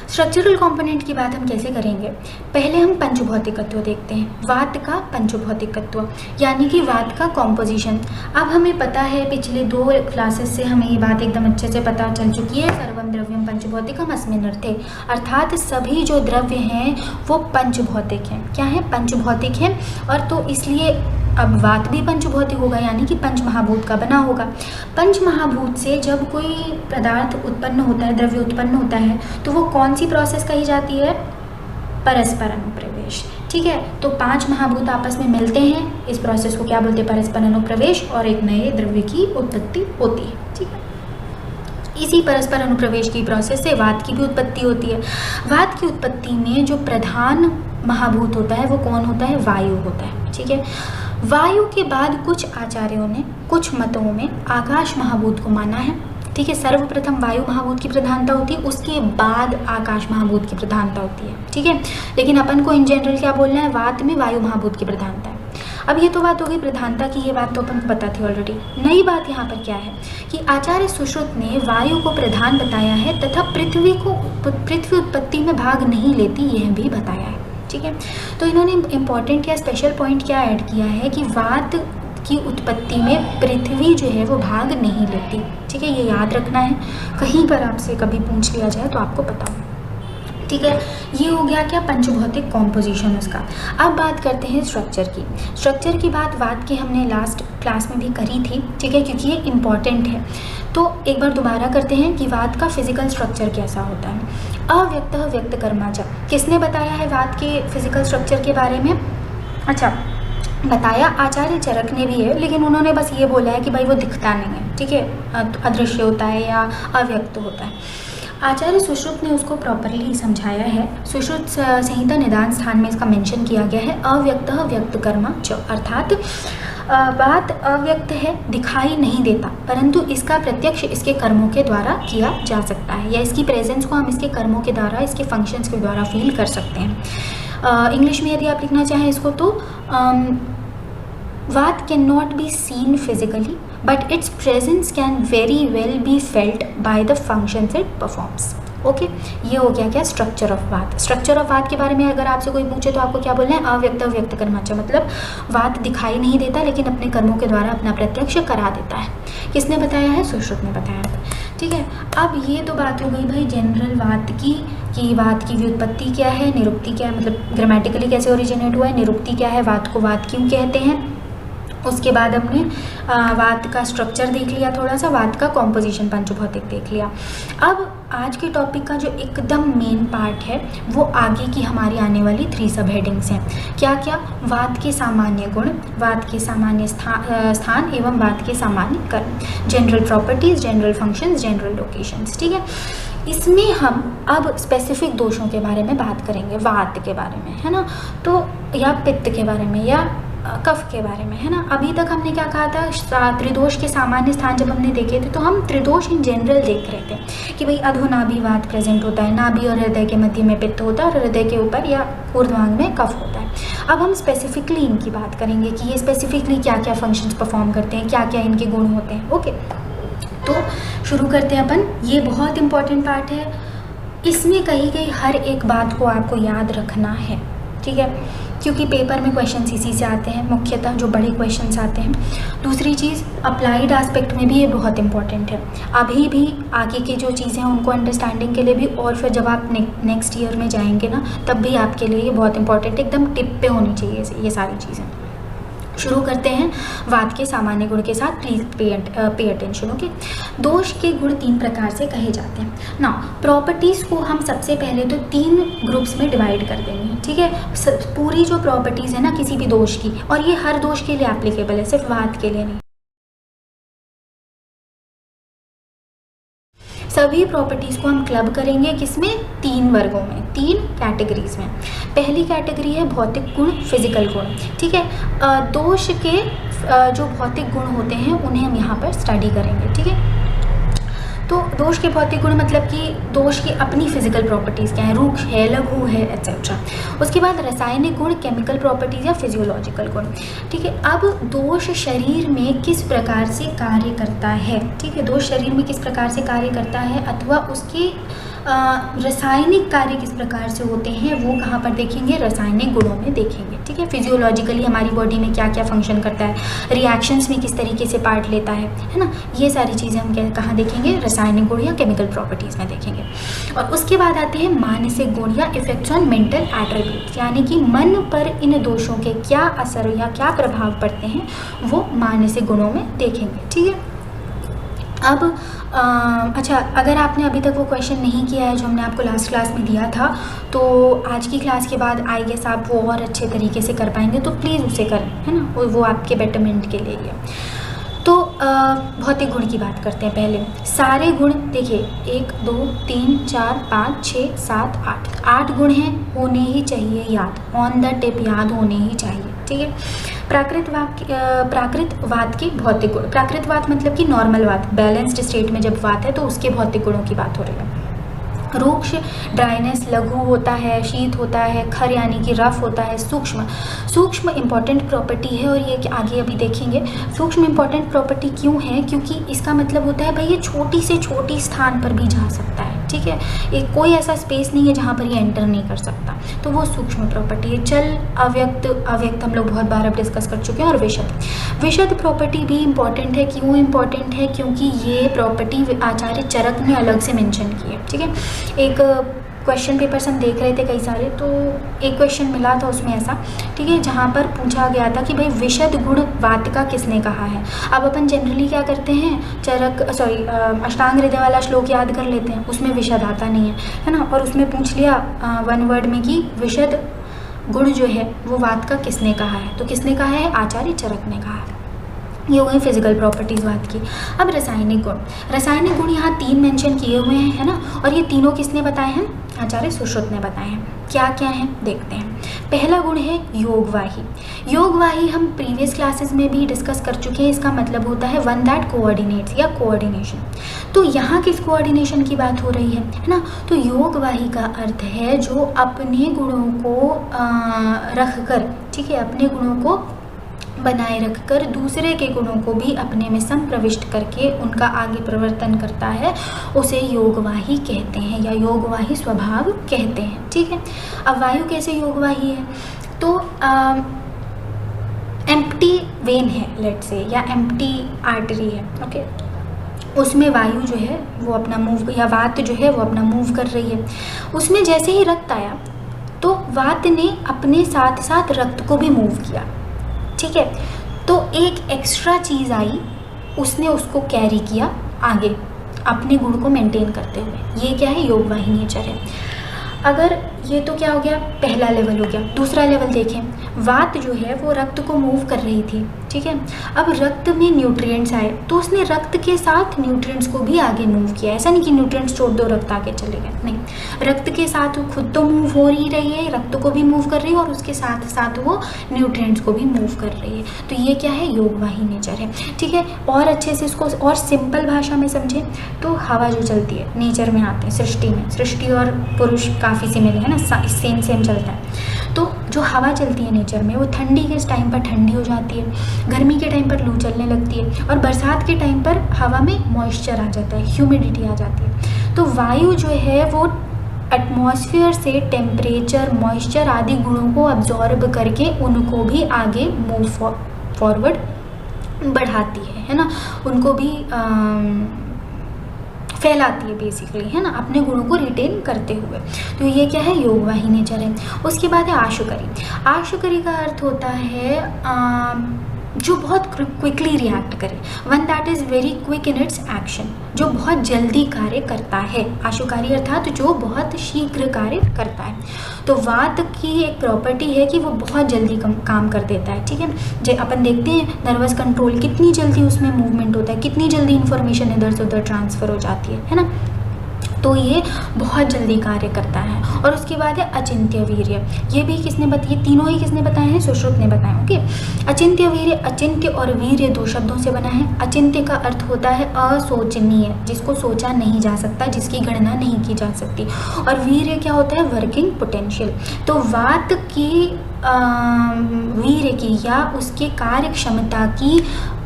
स्ट्रक्चरल कंपोनेंट की बात हम कैसे करेंगे, पहले हम पंचभौतिकत्व देखते हैं। वात का पंचभौतिकत्व यानी कि वात का कॉम्पोजिशन। अब हमें पता है, पिछले 2 क्लासेस से हमें ये बात एकदम अच्छे से पता चल चुकी है, सर्वम द्रव्यम पंचभौतिकम अस्मिन् अर्थे, अर्थात सभी जो द्रव्य हैं वो पंचभौतिक हैं। क्या है, पंचभौतिक हैं। और तो इसलिए अब वात भी पंचभौतिक होगा, यानी कि पंचमहाभूत का बना होगा। पंचमहाभूत से जब कोई पदार्थ उत्पन्न होता है, द्रव्य उत्पन्न होता है, तो वो कौन सी प्रोसेस कही जाती है, परस्पर अनुप्रवेश, ठीक है। तो 5 महाभूत आपस में मिलते हैं, इस प्रोसेस को क्या बोलते हैं, परस्पर अनुप्रवेश, और एक नए द्रव्य की उत्पत्ति होती है, ठीक है। इसी परस्पर अनुप्रवेश की प्रोसेस से वात की भी उत्पत्ति होती है। वात की उत्पत्ति में जो प्रधान महाभूत होता है वो कौन होता है, वायु होता है, ठीक है। वायु के बाद कुछ आचार्यों ने कुछ मतों में आकाश महाभूत को माना है, ठीक है। सर्वप्रथम वायु महाभूत की प्रधानता होती है, उसके बाद आकाश महाभूत की प्रधानता होती है, ठीक है। लेकिन अपन को इन जनरल क्या बोलना है, वात में वायु महाभूत की प्रधानता है। अब ये तो बात हो गई प्रधानता की, ये बात तो अपन को पता थी ऑलरेडी। नई बात यहाँ पर क्या है कि आचार्य सुश्रुत ने वायु को प्रधान बताया है तथा पृथ्वी उत्पत्ति में भाग नहीं लेती, यह भी बताया है, ठीक है। तो इन्होंने इम्पॉर्टेंट या स्पेशल पॉइंट क्या ऐड किया है कि वात की उत्पत्ति में पृथ्वी जो है वो भाग नहीं लेती, ठीक है। ये याद रखना है, कहीं पर आपसे कभी पूछ लिया जाए तो आपको पता हो, ठीक है। ये हो गया क्या, पंचभौतिक कॉम्पोजिशन उसका। अब बात करते हैं स्ट्रक्चर की। स्ट्रक्चर की बात वात की हमने लास्ट क्लास में भी करी थी, ठीक है, क्योंकि ये इम्पॉर्टेंट है। तो एक बार दोबारा करते हैं कि वात का फिजिकल स्ट्रक्चर कैसा होता है। अव्यक्त व्यक्त कर्माचा, किसने बताया है वात के फिजिकल स्ट्रक्चर के बारे में, अच्छा बताया आचार्य चरक ने भी है, लेकिन उन्होंने बस ये बोला है कि भाई वो दिखता नहीं है, ठीक है, अदृश्य होता है या अव्यक्त होता है। आचार्य सुश्रुत ने उसको प्रॉपरली समझाया है। सुश्रुत संहिता निदान स्थान में इसका मेंशन किया गया है, अव्यक्त व्यक्त कर्मा च, अर्थात बात अव्यक्त है, दिखाई नहीं देता, परंतु इसका प्रत्यक्ष इसके कर्मों के द्वारा किया जा सकता है, या इसकी प्रेजेंस को हम इसके कर्मों के द्वारा, इसके फंक्शंस के द्वारा फील कर सकते हैं। इंग्लिश में यदि आप लिखना चाहें इसको तो वात can not be seen physically but its presence can very well be felt by the functions it performs. Okay, ये हो गया क्या, स्ट्रक्चर ऑफ वात। स्ट्रक्चर ऑफ वात के बारे में अगर आपसे कोई पूछे तो आपको क्या बोलना है, अव्यक्त व्यक्त कर्माचा, मतलब वात दिखाई नहीं देता लेकिन अपने कर्मों के द्वारा अपना प्रत्यक्ष करा देता है। किसने बताया है, सुश्रुत ने बताया है, ठीक है। अब ये तो बात हो गई भाई जनरल वात की, कि वात की व्युत्पत्ति क्या है, निरुक्ति क्या है, मतलब ग्रामेटिकली कैसे ओरिजिनेट हुआ है, निरुक्ति क्या है, वात को वात क्यों कहते हैं, उसके बाद हमने वात का स्ट्रक्चर देख लिया, थोड़ा सा वात का कॉम्पोजिशन पंचभौतिक देख लिया। अब आज के टॉपिक का जो एकदम मेन पार्ट है वो आगे की हमारी आने वाली 3 सब हेडिंग्स हैं। क्या क्या? वात के सामान्य गुण, वात के सामान्य स्थान एवं वात के सामान्य कर्म, general properties, general functions, general locations. ठीक है, इसमें हम अब स्पेसिफिक दोषों के बारे में बात करेंगे, वात के बारे में, है ना, तो या पित्त के बारे में या कफ के बारे में, है ना। अभी तक हमने क्या कहा था, त्रिदोष के सामान्य स्थान जब हमने देखे थे तो हम त्रिदोष इन जनरल देख रहे थे कि भाई अधोनाभि वात प्रेजेंट होता है, नाभि और हृदय के मध्य में पित्त होता है और हृदय के ऊपर या ऊर्ध्वांग में कफ होता है। अब हम स्पेसिफिकली इनकी बात करेंगे कि ये स्पेसिफिकली क्या क्या फंक्शंस परफॉर्म करते हैं, क्या क्या इनके गुण होते हैं। ओके, तो शुरू करते हैं अपन। ये बहुत इंपॉर्टेंट पार्ट है, इसमें कही गई हर एक बात को आपको याद रखना है, ठीक है, क्योंकि पेपर में क्वेश्चन इसी से आते हैं, मुख्यतः जो बड़े क्वेश्चंस आते हैं। दूसरी चीज़, अप्लाइड एस्पेक्ट में भी ये बहुत इंपॉर्टेंट है। अभी भी आगे की जो चीज़ें हैं उनको अंडरस्टैंडिंग के लिए भी, और फिर जब आप नेक्स्ट ईयर में जाएंगे ना तब भी आपके लिए ये बहुत इंपॉर्टेंट, एकदम टिप पे होनी चाहिए ये सारी चीज़ें। शुरू करते हैं वात के सामान्य गुण के साथ। Please pay attention. ओके, दोष के गुण 3 प्रकार से कहे जाते हैं ना। प्रॉपर्टीज़ को हम सबसे पहले तो 3 ग्रुप्स में डिवाइड कर देंगे, ठीक है। पूरी जो प्रॉपर्टीज़ है ना किसी भी दोष की, और ये हर दोष के लिए एप्लीकेबल है, सिर्फ वात के लिए नहीं। सभी प्रॉपर्टीज़ को हम क्लब करेंगे किसमें? 3 वर्गों में, 3 कैटेगरीज में। पहली कैटेगरी है भौतिक गुण, फिजिकल गुण, ठीक है। दोष के जो भौतिक गुण होते हैं उन्हें हम यहाँ पर स्टडी करेंगे, ठीक है। तो दोष के भौतिक गुण मतलब कि दोष की अपनी फिजिकल प्रॉपर्टीज़ क्या है, रूक्ष है, लघु है, एट्सेट्रा। उसके बाद रासायनिक गुण, केमिकल प्रॉपर्टीज़ या फिजियोलॉजिकल गुण, ठीक है। अब दोष शरीर में किस प्रकार से कार्य करता है, ठीक है, दोष शरीर में किस प्रकार से कार्य करता है अथवा उसके रासायनिक कार्य किस प्रकार से होते हैं वो कहाँ पर देखेंगे? रासायनिक गुणों में देखेंगे, ठीक है। फिजियोलॉजिकली हमारी बॉडी में क्या क्या फंक्शन करता है, रिएक्शंस में किस तरीके से पार्ट लेता है ना, ये सारी चीज़ें हम कहाँ देखेंगे? रासायनिक गुण या केमिकल प्रॉपर्टीज़ में देखेंगे। और उसके बाद आते हैं मानसिक गुण या इफेक्ट्स ऑन मेंटल एट्रीब्यूट्स, यानी कि मन पर इन दोषों के क्या असर या क्या प्रभाव पड़ते हैं वो मानसिक गुणों में देखेंगे, ठीक है। अब अच्छा, अगर आपने अभी तक वो क्वेश्चन नहीं किया है जो हमने आपको लास्ट क्लास में दिया था, तो आज की क्लास के बाद आई गेस आप वो और अच्छे तरीके से कर पाएंगे, तो प्लीज़ उसे करें, है ना, वो आपके बेटरमेंट के लिए है। तो भौतिक गुण की बात करते हैं पहले। सारे गुण देखिए, 1 2 3 4 5 6 7 8 गुण हैं, होने ही चाहिए याद, ऑन द टिप याद होने ही चाहिए, ठीक है। प्राकृतवात के भौतिक गुण, प्राकृतवात मतलब कि नॉर्मल वात, बैलेंस्ड स्टेट में जब वात है तो उसके भौतिक गुणों की बात हो रही है। रूक्ष ड्राइनेस, लघु होता है, शीत होता है, खर यानी कि रफ होता है, सूक्ष्म इंपॉर्टेंट प्रॉपर्टी है, और ये आगे अभी देखेंगे। सूक्ष्म इंपॉर्टेंट प्रॉपर्टी क्यों है? क्योंकि इसका मतलब होता है भाई ये छोटी से छोटी स्थान पर भी जा सकता है, ठीक है, एक कोई ऐसा स्पेस नहीं है जहाँ पर ये एंटर नहीं कर सकता, तो वो सूक्ष्म प्रॉपर्टी है। चल, अव्यक्त हम लोग बहुत बार अब डिस्कस कर चुके हैं। और विशद प्रॉपर्टी भी इंपॉर्टेंट है। क्यों इंपॉर्टेंट है? क्योंकि ये प्रॉपर्टी आचार्य चरक ने अलग से मेंशन की है, ठीक है। एक क्वेश्चन पेपर्स हम देख रहे थे कई सारे, तो एक क्वेश्चन मिला था उसमें ऐसा, ठीक है, जहाँ पर पूछा गया था कि भाई विशद गुण वात का किसने कहा है। अब अपन जनरली क्या करते हैं, अष्टांग हृदय वाला श्लोक याद कर लेते हैं, उसमें विशद आता नहीं है ना, और उसमें पूछ लिया 1 वर्ड में कि विशद गुण जो है वो वात का किसने कहा है, तो किसने कहा है? आचार्य चरक ने कहा है। ये हो गई फिजिकल प्रॉपर्टीज़ बात की। अब रासायनिक गुण यहाँ 3 मेंशन किए हुए हैं, है ना, और ये तीनों किसने बताए हैं? आचार्य सुश्रुत ने बताए हैं। क्या क्या हैं देखते हैं। पहला गुण है योगवाही हम प्रीवियस क्लासेस में भी डिस्कस कर चुके हैं। इसका मतलब होता है वन दैट कोऑर्डिनेट्स या कोऑर्डिनेशन। तो यहाँ किस कोऑर्डिनेशन की बात हो रही है ना, तो योगवाही का अर्थ है जो अपने गुणों को रख कर, ठीक है, अपने गुणों को बनाए रखकर दूसरे के गुणों को भी अपने में संप्रविष्ट करके उनका आगे प्रवर्तन करता है, उसे योगवाही कहते हैं या योगवाही स्वभाव कहते हैं, ठीक है। अब वायु कैसे योगवाही है? तो एम्प्टी वेन है लेट से, या एम्प्टी आर्टरी है, ओके, उसमें वायु जो है वो अपना मूव, या वात जो है वो अपना मूव कर रही है। उसमें जैसे ही रक्त आया तो वात ने अपने साथ साथ रक्त को भी मूव किया, ठीक है। तो एक एक्स्ट्रा चीज़ आई, उसने उसको कैरी किया आगे अपने गुण को मेंटेन करते हुए। ये क्या है? योगवाही नेचर है। अगर ये तो क्या हो गया, पहला लेवल हो गया। दूसरा लेवल देखें, वात जो है वो रक्त को मूव कर रही थी, ठीक है। अब रक्त में न्यूट्रिएंट्स आए तो उसने रक्त के साथ न्यूट्रिएंट्स को भी आगे मूव किया। ऐसा नहीं कि न्यूट्रिएंट्स छोड़ दो रक्त आगे चले गए, नहीं, रक्त के साथ वो खुद तो मूव हो ही रही है, रक्त को भी मूव कर रही है और उसके साथ साथ वो न्यूट्रिएंट्स को भी मूव कर रही है। तो ये क्या है? योगवाही नेचर है, ठीक है। और अच्छे से इसको और सिंपल भाषा में समझें तो हवा जो चलती है नेचर में आते हैं, सृष्टि में, सृष्टि और पुरुष काफ़ी सिमिलर है ना, सेम चलता है। तो जो हवा चलती है नेचर में वो ठंडी के टाइम पर ठंडी हो जाती है, गर्मी के टाइम पर लू चलने लगती है और बरसात के टाइम पर हवा में मॉइस्चर आ जाता है, ह्यूमिडिटी आ जाती है। तो वायु जो है वो एटमॉस्फेयर से टेम्परेचर, मॉइस्चर आदि गुणों को अब्जॉर्ब करके उनको भी आगे मूव फॉरवर्ड बढ़ाती है ना, उनको भी फैलाती है बेसिकली, है ना, अपने गुणों को रिटेन करते हुए। तो ये क्या है? योगवाही नेचर है। उसके बाद है आशुकरी। आशुकरी का अर्थ होता है जो बहुत क्विकली रिएक्ट करे, one that is very quick in its action, जो बहुत जल्दी कार्य करता है। आशुकारी अर्थात जो बहुत शीघ्र कार्य करता है। तो वात की एक प्रॉपर्टी है कि वो बहुत जल्दी काम कर देता है, ठीक है। जो अपन देखते हैं नर्वस कंट्रोल, कितनी जल्दी उसमें मूवमेंट होता है, कितनी जल्दी इन्फॉर्मेशन इधर से उधर ट्रांसफ़र हो जाती है ना। तो ये बहुत जल्दी कार्य करता है। और उसके बाद है अचिंत्य वीर्य। ये भी किसने बताया? ये तीनों ही किसने बताए हैं? सुश्रुत ने बताया। ओके, अचिंत्य वीर्य, अचिंत्य और वीर्य दो शब्दों से बना है। अचिंत्य का अर्थ होता है असोचनीय, जिसको सोचा नहीं जा सकता, जिसकी गणना नहीं की जा सकती। और वीर्य क्या होता है? Working potential. तो वात की वीर्य की या उसके कार्य क्षमता की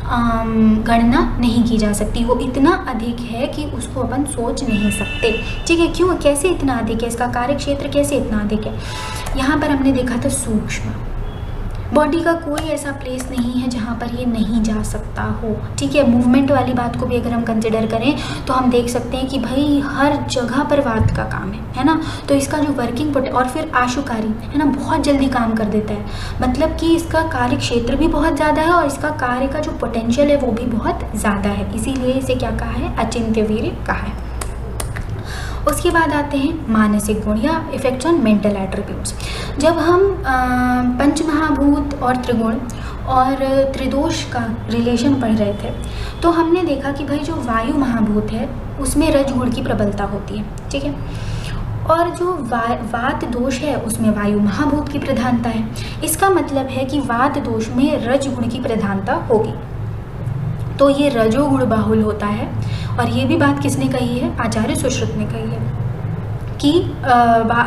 गणना नहीं की जा सकती। वो इतना अधिक है कि उसको अपन सोच नहीं सकते, ठीक है। क्यों? कैसे इतना अधिक है? इसका कार्य क्षेत्र कैसे इतना अधिक है? यहाँ पर हमने देखा था सूक्ष्म। बॉडी का कोई ऐसा प्लेस नहीं है जहाँ पर ये नहीं जा सकता हो, ठीक है। मूवमेंट वाली बात को भी अगर हम कंसिडर करें तो हम देख सकते हैं कि भाई हर जगह पर वात का काम है ना। तो इसका जो वर्किंग और फिर आशुकारी है ना, बहुत जल्दी काम कर देता है, मतलब कि इसका कार्य क्षेत्र भी बहुत ज़्यादा है और इसका कार्य का जो पोटेंशियल है वो भी बहुत ज़्यादा है, इसीलिए इसे क्या कहा है? अचिंत्य वीर्य कहा है। उसके बाद आते हैं मानसिक गुण या इफेक्ट्स ऑन मेंटल एट्रीब्यूट्स। जब हम पंचमहाभूत और त्रिगुण और त्रिदोष का रिलेशन पढ़ रहे थे तो हमने देखा कि भाई जो वायु महाभूत है उसमें रजगुण की प्रबलता होती है, ठीक है। और जो वात दोष है उसमें वायु महाभूत की प्रधानता है। इसका मतलब है कि वात दोष में रजगुण की प्रधानता होगी, तो ये रजोगुण बाहुल होता है। और ये भी बात किसने कही है? आचार्य सुश्रुत ने कही है कि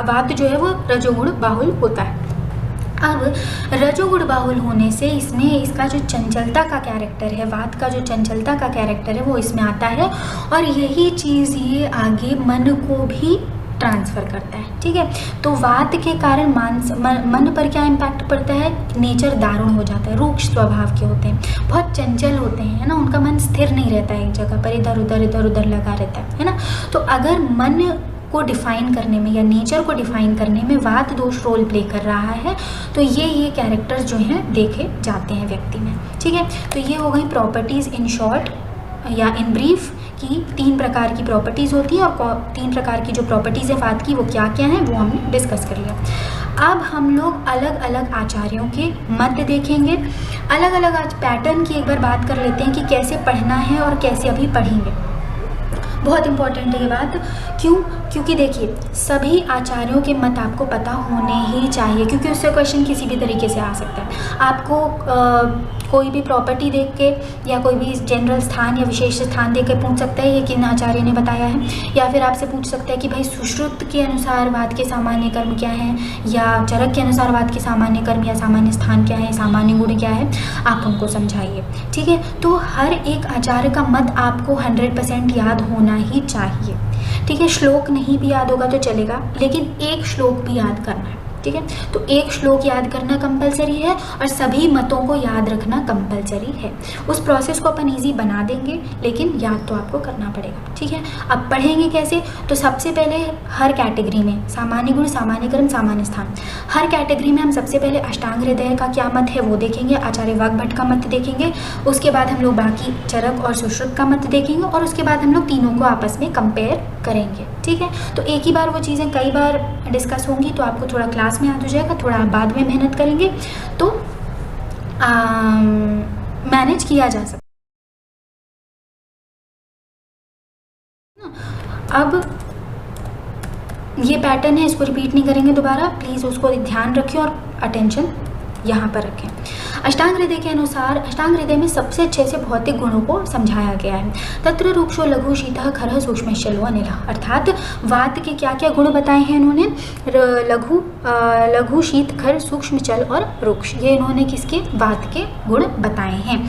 वात जो है वो रजोगुण बाहुल होता है। अब रजोगुण बाहुल होने से इसमें इसका जो चंचलता का कैरेक्टर है, वात का जो चंचलता का कैरेक्टर है वो इसमें आता है और यही चीज़ ये आगे मन को भी ट्रांसफ़र करता है, ठीक है। तो वात के कारण मन पर क्या इम्पैक्ट पड़ता है? नेचर दारुण हो जाता है, रूक्ष स्वभाव के होते हैं, बहुत चंचल होते हैं ना, उनका मन स्थिर नहीं रहता है एक जगह पर, इधर उधर लगा रहता है ना। तो अगर मन को डिफ़ाइन करने में या नेचर को डिफ़ाइन करने में वात दोष रोल प्ले कर रहा है तो ये कैरेक्टर्स जो हैं देखे जाते हैं व्यक्ति में, ठीक है। तो ये हो गई प्रॉपर्टीज़ इन शॉर्ट या इन ब्रीफ की 3 प्रकार की प्रॉपर्टीज़ होती हैं और 3 प्रकार की जो प्रॉपर्टीज़ है वात की वो क्या क्या हैं वो हमने डिस्कस कर लिया। अब हम लोग अलग अलग आचार्यों के मत देखेंगे, अलग अलग पैटर्न की एक बार बात कर लेते हैं कि कैसे पढ़ना है और कैसे अभी पढ़ेंगे। बहुत इंपॉर्टेंट है ये बात। क्यों? क्योंकि देखिए सभी आचार्यों के मत आपको पता होने ही चाहिए, क्योंकि उससे क्वेश्चन किसी भी तरीके से आ सकता है। आपको कोई भी प्रॉपर्टी देख के या कोई भी जनरल स्थान या विशेष स्थान देख के पूछ सकता है ये किन आचार्य ने बताया है, या फिर आपसे पूछ सकता है कि भाई सुश्रुत के अनुसार वात के सामान्य कर्म क्या हैं, या चरक के अनुसार वात के सामान्य कर्म या सामान्य स्थान क्या है, सामान्य गुण क्या है, आप उनको समझाइए, ठीक है। तो हर एक आचार्य का मत आपको 100% याद होना ही चाहिए, ठीक है। श्लोक नहीं भी याद होगा तो चलेगा, लेकिन एक श्लोक भी याद करना है, ठीक है। तो एक श्लोक याद करना कंपलसरी है और सभी मतों को याद रखना कंपलसरी है। उस प्रोसेस को अपन ईजी बना देंगे, लेकिन याद तो आपको करना पड़ेगा, ठीक है। अब पढ़ेंगे कैसे, तो सबसे पहले हर कैटेगरी में सामान्य गुण, सामान्य क्रम, सामान्य स्थान, हर कैटेगरी में हम सबसे पहले अष्टांग हृदय का क्या मत है वो देखेंगे, आचार्य वाग्भट का मत देखेंगे, उसके बाद हम लोग बाकी चरक और सुश्रुत का मत देखेंगे और उसके बाद हम लोग तीनों को आपस में कंपेयर करेंगे, ठीक है। तो एक ही बार वो चीज़ें कई बार डिस्कस होंगी तो आपको थोड़ा क्लास में याद हो जाएगा, थोड़ा आप बाद में मेहनत करेंगे तो मैनेज किया जा सकता। अब ये पैटर्न है, इसको रिपीट नहीं करेंगे दोबारा, प्लीज़ उसको ध्यान रखें और अटेंशन यहाँ पर रखें। अष्टांग हृदय के अनुसार अष्टांग हृदय में सबसे अच्छे से भौतिक गुणों को समझाया गया है। तत्र रुक्षो लघु शीतः खरः सूक्ष्म शलो अनिलः, अर्थात वात के क्या क्या गुण बताए हैं इन्होंने, लघु शीत खर सूक्ष्म जल और रुक्ष, ये इन्होंने किसके, वात के गुण बताए हैं।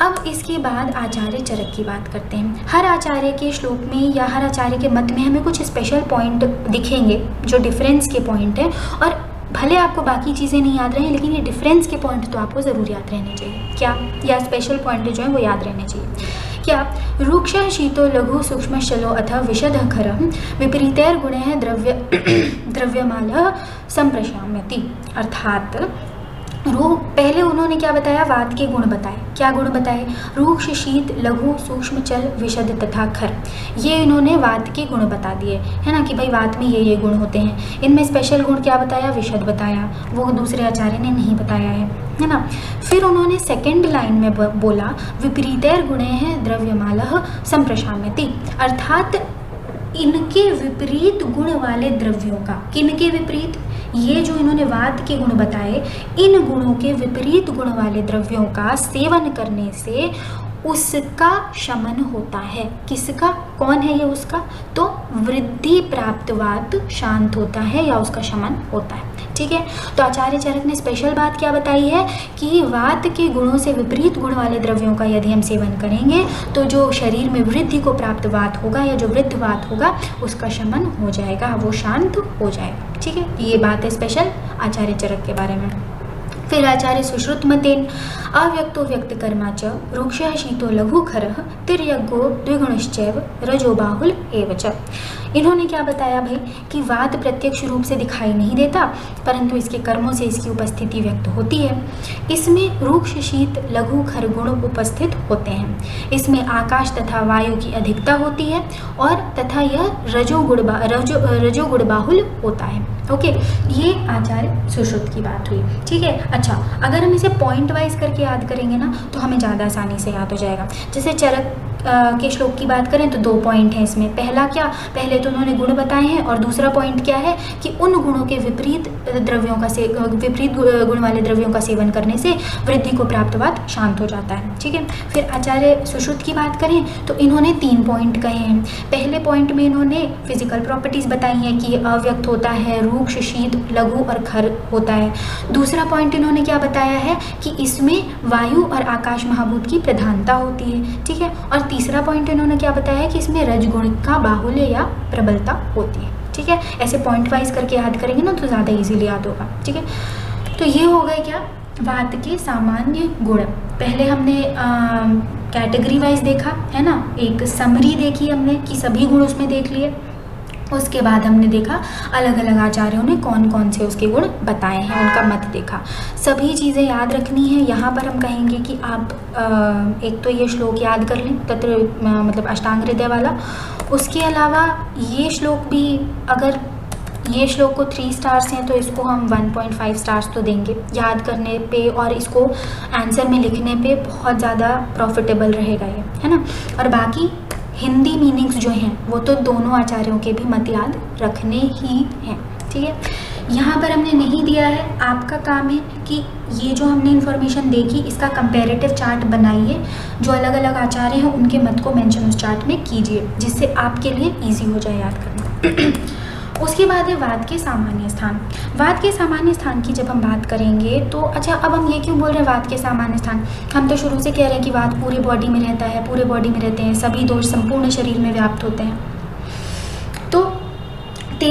अब इसके बाद आचार्य चरक की बात करते हैं। हर आचार्य के श्लोक में या हर आचार्य के मत में हमें कुछ स्पेशल पॉइंट दिखेंगे जो डिफरेंस के पॉइंट हैं, और भले आपको बाकी चीज़ें नहीं याद रहें लेकिन ये डिफरेंस के पॉइंट तो आपको ज़रूर याद रहने चाहिए। क्या, या स्पेशल पॉइंट जो है वो याद रहने चाहिए। क्या, रुक्ष शीतो लघु सूक्ष्म शलो अथ विशद खरः विपरीतैर गुणैः द्रव्यमालः संप्रशाम्यति, अर्थात पहले उन्होंने क्या बताया, वात के गुण बताए। क्या गुण बताए, रूक्ष शीत लघु सूक्ष्म चल विशद तथा खर, ये इन्होंने वात के गुण बता दिए, है ना, कि भाई वात में ये गुण होते हैं। इनमें स्पेशल गुण क्या बताया, विशद बताया, वो दूसरे आचार्य ने नहीं बताया है ना। फिर उन्होंने सेकेंड लाइन में बोला विपरीतैर गुणैः द्रव्यमालः संप्रशाम्यति, अर्थात इनके विपरीत गुण वाले द्रव्यों का, किनके विपरीत, ये जो इन्होंने वात के गुण बताए, इन गुणों के विपरीत गुण वाले द्रव्यों का सेवन करने से उसका शमन होता है। किसका, कौन है ये उसका, तो वृद्धि प्राप्त वात शांत होता है या उसका शमन होता है, ठीक है। तो आचार्य चरक ने स्पेशल बात क्या बताई है कि वात के गुणों से विपरीत गुण वाले द्रव्यों का यदि हम सेवन करेंगे तो जो शरीर में वृद्धि को प्राप्त वात होगा या जो वृद्ध वात होगा उसका शमन हो जाएगा, वो शांत हो जाएगा, ठीक है। ये बात है स्पेशल आचार्य चरक के बारे में। फिर आचार्य सुश्रुत मतेन अव्यक्तो व्यक्त कर्मा च रुक्षः शीतो लघु खरः तिर्यज्ञो द्विगुणश्चैव रजो बाहुल एव च, इन्होंने क्या बताया भाई कि वात प्रत्यक्ष रूप से दिखाई नहीं देता परंतु इसके कर्मों से इसकी उपस्थिति व्यक्त होती है। इसमें रुक्ष शीत लघु खर गुण उपस्थित होते हैं। इसमें आकाश तथा वायु की अधिकता होती है और तथा यह रजोगुण बाहुल होता है। ओके, ये आचार्य सुश्रुत की बात हुई, ठीक है। अच्छा, अगर हम इसे पॉइंट वाइज करके याद करेंगे ना तो हमें ज़्यादा आसानी से याद हो जाएगा। जैसे चरक के श्लोक की बात करें तो 2 पॉइंट हैं इसमें। पहला क्या, पहले तो उन्होंने गुण बताए हैं और दूसरा पॉइंट क्या है कि उन गुणों के विपरीत गुण वाले द्रव्यों का सेवन करने से वृद्धि को प्राप्त वात शांत हो जाता है, ठीक है। फिर आचार्य सुश्रुत की बात करें तो इन्होंने 3 पॉइंट कहे हैं। पहले पॉइंट में इन्होंने फिजिकल प्रॉपर्टीज़ बताई हैं कि अव्यक्त होता है, रूक्ष शीत लघु और खर होता है। दूसरा पॉइंट इन्होंने क्या बताया है कि इसमें वायु और आकाश महाभूत की प्रधानता होती है, ठीक है। और तीसरा पॉइंट इन्होंने क्या बताया है कि इसमें रजगुण का बाहुल्य या प्रबलता होती है, ठीक है। ऐसे पॉइंट वाइज करके याद करेंगे ना तो ज़्यादा इजीली याद होगा, ठीक है। तो ये हो गए क्या, वात के सामान्य गुण। पहले हमने कैटेगरी वाइज देखा है ना, एक समरी देखी हमने कि सभी गुण उसमें देख लिए। उसके बाद हमने देखा अलग अलग आचार्यों ने कौन कौन से उसके गुण बताए हैं, उनका मत देखा। सभी चीज़ें याद रखनी है। यहाँ पर हम कहेंगे कि आप एक तो ये श्लोक याद कर लें, तत्र मतलब अष्टांग हृदय वाला। उसके अलावा ये श्लोक भी, अगर ये श्लोक को 3 स्टार्स हैं तो इसको हम 1.5 स्टार्स तो देंगे याद करने पे, और इसको आंसर में लिखने पे बहुत ज़्यादा प्रॉफिटेबल रहेगा ये, है ना। और बाकी हिंदी मीनिंग्स जो हैं वो तो दोनों आचार्यों के भी मत याद रखने ही हैं, ठीक है। यहाँ पर हमने नहीं दिया है, आपका काम है कि ये जो हमने इन्फॉर्मेशन देखी इसका कंपैरेटिव चार्ट बनाइए, जो अलग अलग आचार्य हैं उनके मत को मेंशन उस चार्ट में कीजिए जिससे आपके लिए ईजी हो जाए याद करना। उसके बाद है वात के सामान्य स्थान। वात के सामान्य स्थान की जब हम बात करेंगे तो अच्छा, अब हम ये क्यों बोल रहे हैं वात के सामान्य स्थान, हम तो शुरू से कह रहे हैं कि वात पूरे बॉडी में रहता है, पूरे बॉडी में रहते हैं, सभी दोष संपूर्ण शरीर में व्याप्त होते हैं। तो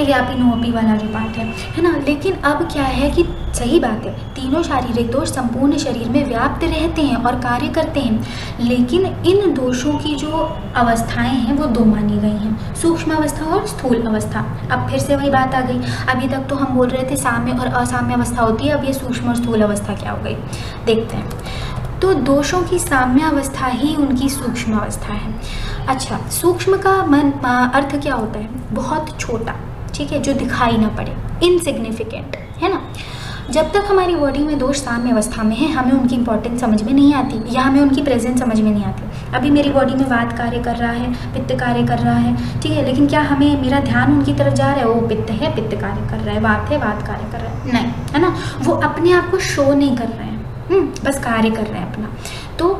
व्यापी नोपी वाला जो पार्ट है ना। लेकिन अब क्या है कि सही बात है, तीनों शारीरिक दोष संपूर्ण शरीर में व्याप्त रहते हैं और कार्य करते हैं, लेकिन इन दोषों की जो अवस्थाएं हैं वो दो मानी गई हैं, सूक्ष्म अवस्था और स्थूल अवस्था। अब फिर से वही बात आ गई, अभी तक तो हम बोल रहे थे साम्य और असाम्य अवस्था होती है, अब ये सूक्ष्म और स्थूल अवस्था क्या हो गई देखते हैं। तो दोषों की साम्य अवस्था ही उनकी सूक्ष्म अवस्था है। अच्छा, सूक्ष्म का अर्थ क्या होता है? बहुत छोटा, ठीक है, जो दिखाई ना पड़े, इनसिग्निफिकेंट, है ना। जब तक हमारी बॉडी में दोष साम्य अवस्था में है, हमें उनकी इंपॉर्टेंस समझ में नहीं आती या हमें उनकी प्रेजेंस समझ में नहीं आती। अभी मेरी बॉडी में वात कार्य कर रहा है, पित्त कार्य कर रहा है, ठीक है, लेकिन क्या हमें मेरा ध्यान उनकी तरफ जा रहा है? वो पित्त है, पित्त कार्य कर रहा है, वात है, वात कार्य कर रहा है? नहीं, है ना। वो अपने आप को शो नहीं कर रहे हैं, बस कार्य कर रहे हैं अपना। तो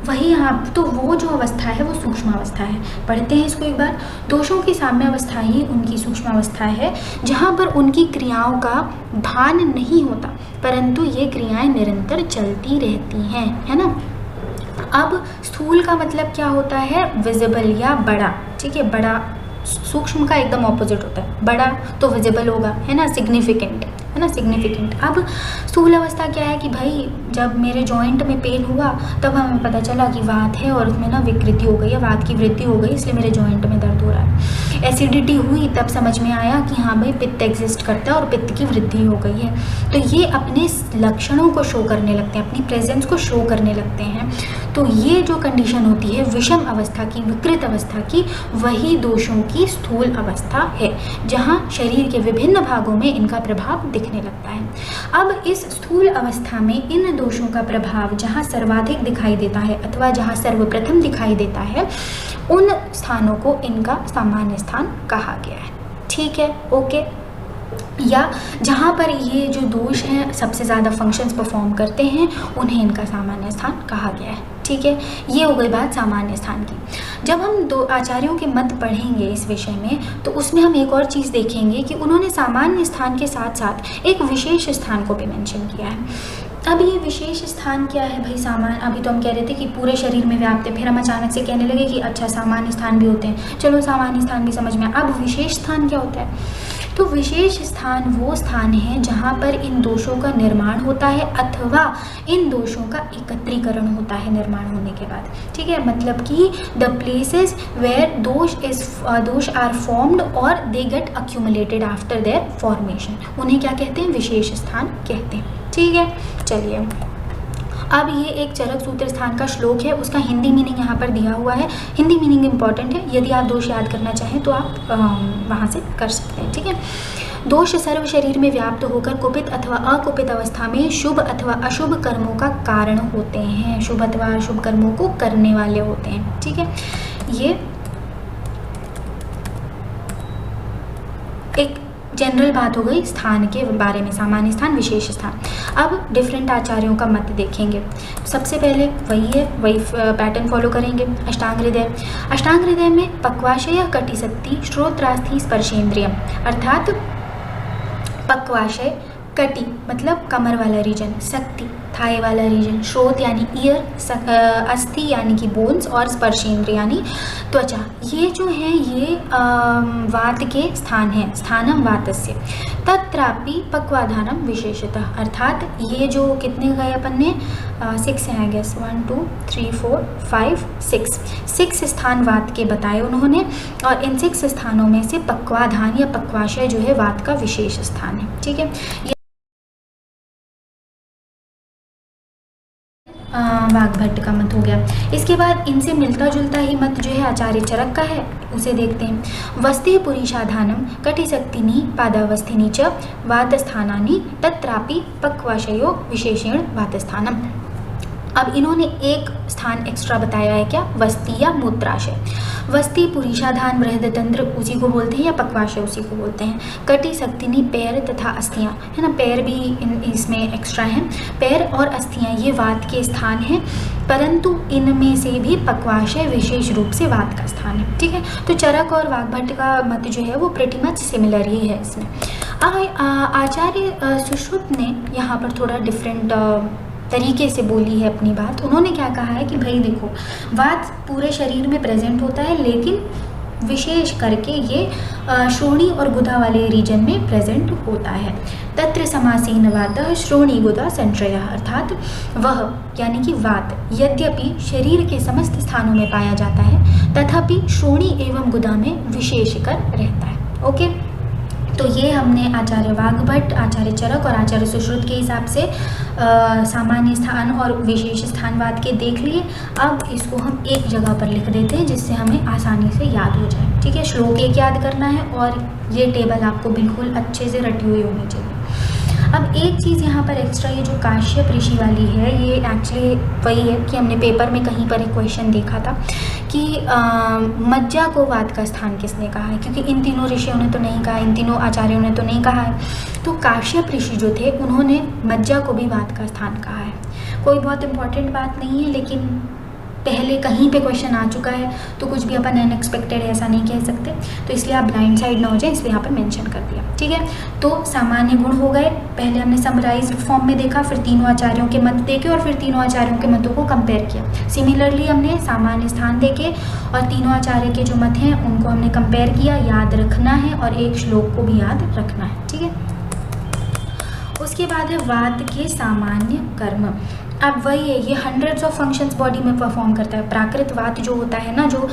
वही यहाँ, तो वो जो अवस्था है वो सूक्ष्म अवस्था है। पढ़ते हैं इसको एक बार। दोषों की साम्य अवस्था ही उनकी सूक्ष्म अवस्था है, जहाँ पर उनकी क्रियाओं का भान नहीं होता, परंतु ये क्रियाएं निरंतर चलती रहती हैं, है ना। अब स्थूल का मतलब क्या होता है? विजिबल या बड़ा, ठीक है। बड़ा सूक्ष्म का एकदम ऑपोजिट होता है, बड़ा तो विजिबल होगा, है ना, सिग्निफिकेंट, है ना, सिग्निफिकेंट। अब स्थूल अवस्था क्या है कि भाई जब मेरे जॉइंट में पेन हुआ तब हमें पता चला कि वात है और उसमें ना विकृति हो गई है, वात की वृद्धि हो गई, इसलिए मेरे जॉइंट में दर्द हो रहा है। एसिडिटी हुई तब समझ में आया कि हाँ भाई पित्त एग्जिस्ट करता है और पित्त की वृद्धि हो गई है। तो ये अपने लक्षणों को शो करने लगते हैं, अपनी प्रेजेंस को शो करने लगते हैं। तो ये जो कंडीशन होती है विषम अवस्था की, विकृत अवस्था की, वही दोषों की स्थूल अवस्था है, जहाँ शरीर के विभिन्न भागों में इनका प्रभाव दिखने लगता है। अब इस स्थूल अवस्था में इन दोषों का प्रभाव जहाँ सर्वाधिक दिखाई देता है अथवा जहाँ सर्वप्रथम दिखाई देता है, उन स्थानों को इनका सामान्य स्थान कहा गया है, ठीक है, ओके। या जहाँ पर ये जो दोष हैं सबसे ज़्यादा फंक्शंस परफॉर्म करते हैं, उन्हें इनका सामान्य स्थान कहा गया है, ठीक है। ये हो गई बात सामान्य स्थान की। जब हम दो आचार्यों के मत पढ़ेंगे इस विषय में, तो उसमें हम एक और चीज़ देखेंगे कि उन्होंने सामान्य स्थान के साथ साथ एक विशेष स्थान को भी मेंशन किया है। अब ये विशेष स्थान क्या है भाई? सामान्य, अभी तो हम कह रहे थे कि पूरे शरीर में व्याप्त है, फिर हम अचानक से कहने लगे कि अच्छा सामान्य स्थान भी होते हैं, चलो सामान्य स्थान भी समझ में। अब विशेष स्थान क्या होता है? तो विशेष स्थान वो स्थान है जहाँ पर इन दोषों का निर्माण होता है अथवा इन दोषों का एकत्रीकरण होता है निर्माण होने के बाद, ठीक है। मतलब कि द प्लेसेस वेयर दोष आर फॉर्म्ड और they get accumulated after their formation, उन्हें क्या कहते हैं? विशेष स्थान कहते हैं, ठीक है। चलिए, अब ये एक चरक सूत्र स्थान का श्लोक है, उसका हिंदी मीनिंग यहाँ पर दिया हुआ है। हिंदी मीनिंग इंपॉर्टेंट है, यदि आप दोष याद करना चाहें तो आप वहाँ से कर सकते हैं, ठीक है। दोष सर्व शरीर में व्याप्त होकर कुपित अथवा अकुपित अवस्था में शुभ अथवा अशुभ कर्मों का कारण होते हैं, शुभ अथवा अशुभ कर्मों को करने वाले होते हैं, ठीक है। ये एक जनरल बात हो गई स्थान के बारे में, सामान्य स्थान, विशेष स्थान। अब डिफरेंट आचार्यों का मत देखेंगे। सबसे पहले वही पैटर्न फॉलो करेंगे। अष्टांग हृदय, अष्टांग हृदय में पक्वाशय, कटिशक्ति, श्रोत्रास्थि, स्पर्शेंद्रियम, अर्थात पक्वाशय, कटी मतलब कमर वाला रीजन, शक्ति थाई वाला रीजन, श्रोत यानी ईयर, अस्थि यानी कि बोन्स, और स्पर्शेंद्रिय यानी त्वचा। ये जो है ये वात के स्थान हैं, स्थानम वातस्य। तत्रापि पक्वाधानम विशेषतः, अर्थात ये जो कितने गए अपन ने 6 हैं आई गेस, 1 2 3 4 5 6 स्थान वात के बताए उन्होंने, और इन 6 स्थानों में से पक्वाधान या पक्वाशय जो है वात का विशेष स्थान है, ठीक है। वाग्भट्ट का मत हो गया। इसके बाद इनसे मिलता जुलता ही मत जो है आचार्य चरक का है, उसे देखते हैं। वस्ति पुरीषाधानम कटिशक्तिनी पादावस्थिनी च वातस्थानानि तत्रापि पक्वाशयो विशेषेण वातस्थानम। अब इन्होंने एक स्थान एक्स्ट्रा बताया है, क्या? वस्ति या मूत्राशय। वस्ति पुरीषाधान बृहदतंत्र उसी को बोलते हैं, या पक्वाशय उसी को बोलते हैं। कटी शक्तिनी पैर तथा अस्थियाँ, है ना, पैर भी इसमें एक्स्ट्रा हैं। पैर और अस्थियाँ ये वात के स्थान हैं, परंतु इनमें से भी पक्वाशय विशेष रूप से वात का स्थान है, ठीक है। तो चरक और वाग्भट्ट का मत जो है वो प्रेटी मच सिमिलर ही है इसमें। आचार्य सुश्रुत ने यहाँ पर थोड़ा डिफरेंट तरीके से बोली है अपनी बात। उन्होंने क्या कहा है कि भाई देखो, वात पूरे शरीर में प्रेजेंट होता है, लेकिन विशेष करके ये श्रोणी और गुदा वाले रीजन में प्रेजेंट होता है। तत्र समासीन वातः श्रोणी गुदा संश्रयः, अर्थात वह यानी कि वात यद्यपि शरीर के समस्त स्थानों में पाया जाता है तथापि श्रोणी एवं गुदा में विशेषकर रहता है। ओके, तो ये हमने आचार्य वाग्भट, आचार्य चरक और आचार्य सुश्रुत के हिसाब से सामान्य स्थान और विशेष स्थानवाद के देख लिए। अब इसको हम एक जगह पर लिख देते हैं जिससे हमें आसानी से याद हो जाए। ठीक है, श्लोक एक याद करना है और ये टेबल आपको बिल्कुल अच्छे से रटी हुई होनी चाहिए। अब एक चीज़ यहाँ पर एक्स्ट्रा, ये जो काश्यप ऋषि वाली है, ये एक्चुअली वही है कि हमने पेपर में कहीं पर एक क्वेश्चन देखा था कि मज्जा को वात का स्थान किसने कहा है, क्योंकि इन तीनों ऋषियों ने तो नहीं कहा, इन तीनों आचार्यों ने तो नहीं कहा है। तो काश्यप ऋषि जो थे उन्होंने मज्जा को भी वात का स्थान कहा है। कोई बहुत इंपॉर्टेंट बात नहीं है, लेकिन पहले कहीं पे क्वेश्चन आ चुका है तो कुछ भी अपन अनएक्सपेक्टेड ऐसा नहीं कह सकते, तो इसलिए आप ब्लाइंड साइड ना हो जाए, इसलिए यहाँ पर मेंशन कर दिया। ठीक है, तो सामान्य गुण हो गए, पहले हमने समराइज्ड फॉर्म में देखा, फिर तीनों आचार्यों के मत देखे और फिर तीनों आचार्यों के मतों को कंपेयर किया। सिमिलरली हमने सामान्य स्थान देखे और तीनों आचार्य के जो मत हैं उनको हमने कंपेयर किया, याद रखना है और एक श्लोक को भी याद रखना है। ठीक है, उसके बाद है वात के सामान्य कर्म। अब वही है, ये हंड्रेड्स ऑफ फंक्शंस बॉडी में परफॉर्म करता है। प्राकृत वात जो होता है ना, जो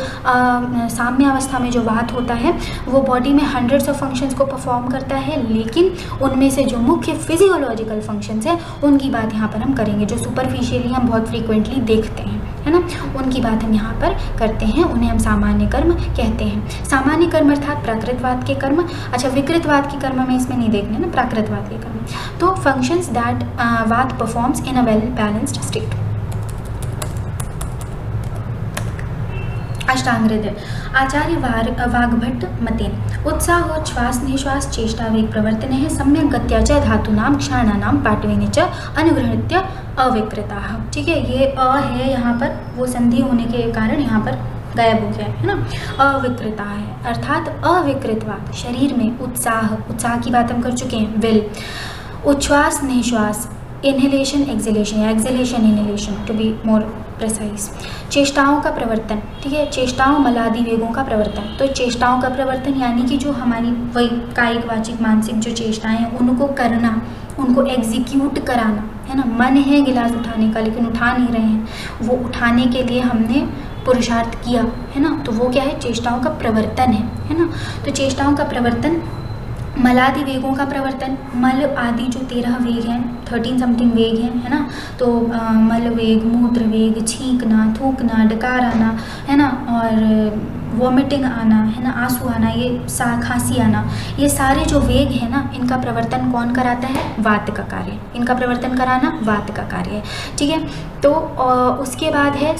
साम्य अवस्था में जो वात होता है वो बॉडी में हंड्रेड्स ऑफ फंक्शंस को परफॉर्म करता है, लेकिन उनमें से जो मुख्य फिजियोलॉजिकल फंक्शंस हैं उनकी बात यहाँ पर हम करेंगे, जो सुपरफिशियली हम बहुत फ्रीक्वेंटली देखते हैं, है ना, उनकी बात हम यहाँ पर करते हैं, उन्हें हम सामान्य कर्म कहते हैं। सामान्य कर्म अर्थात प्राकृतवाद के कर्म। अच्छा, विकृतवाद के कर्म में इसमें नहीं देखने ना, प्राकृतवाद के कर्म। तो फंक्शंस दैट वात performs in a well balanced state. अष्टांग हृदय। आचार्य वाग्भट मतेन उत्साहोच्छ्वास निश्वास चेष्टा वेग प्रवर्तने सम्यक गत्या च धातूनां क्षाणानां पाटवेन च अनुगृह्य अविकृताः। ठीक है, ये अ है यहाँ पर, वो संधि होने के कारण यहाँ पर गायब हो गया है ना, अविकृता है, अर्थात अविकृतवाद। शरीर में उत्साह, उत्साह की बात हम कर चुके हैं, विल, उच्छ्वास निश्वास, इनहेलेशन एक्सहेलेशन या exhalation inhalation to be more precise, चेष्टाओं का प्रवर्तन। ठीक है, चेष्टाओं मलादि वेगों का प्रवर्तन। तो चेष्टाओं का प्रवर्तन यानी कि जो हमारी वही कायिक वाचिक मानसिक जो चेष्टाएं हैं उनको करना, उनको एग्जीक्यूट कराना, है ना। मन है गिलास उठाने का लेकिन उठा नहीं रहे हैं, वो उठाने के लिए हमने पुरुषार्थ किया, है ना, तो वो क्या है, चेष्टाओं का प्रवर्तन है ना। तो चेष्टाओं का प्रवर्तन, मलादि वेगों का प्रवर्तन, मल आदि जो 13 वेग हैं, 13 समथिंग वेग हैं, है ना। तो मल वेग, मूत्र वेग, छींकना, थूकना, डकार आना, है ना, और वॉमिटिंग आना, है ना, आंसू आना, ये खांसी आना, ये सारे जो वेग हैं ना, इनका प्रवर्तन कौन कराता है, वात का कार्य। इनका प्रवर्तन कराना वात का कार्य है। ठीक है, तो उसके बाद है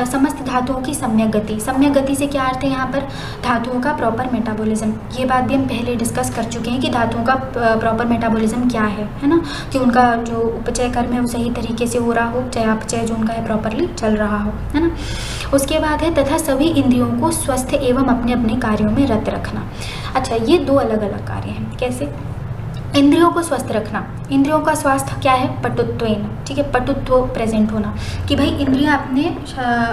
समस्त धातुओं की सम्यक गति। सम्यक गति से क्या अर्थ है यहाँ पर, धातुओं का प्रॉपर मेटाबॉलिज्म। ये बात भी हम पहले डिस्कस कर चुके हैं कि धातुओं का प्रॉपर मेटाबॉलिज्म क्या है ना, कि उनका जो उपचय कर्म है वो सही तरीके से हो रहा हो, चयापचय जो उनका है प्रॉपरली चल रहा हो, है ना। उसके बाद है तथा सभी इंद्रियों को स्वस्थ एवं अपने अपने कार्यों में रत रखना। अच्छा, ये दो अलग अलग कार्य हैं। कैसे? इंद्रियों को स्वस्थ रखना, इंद्रियों का स्वास्थ्य क्या है, पटुत्वेन। ठीक है, पटुत्व प्रेजेंट होना, कि भाई इंद्रियां अपने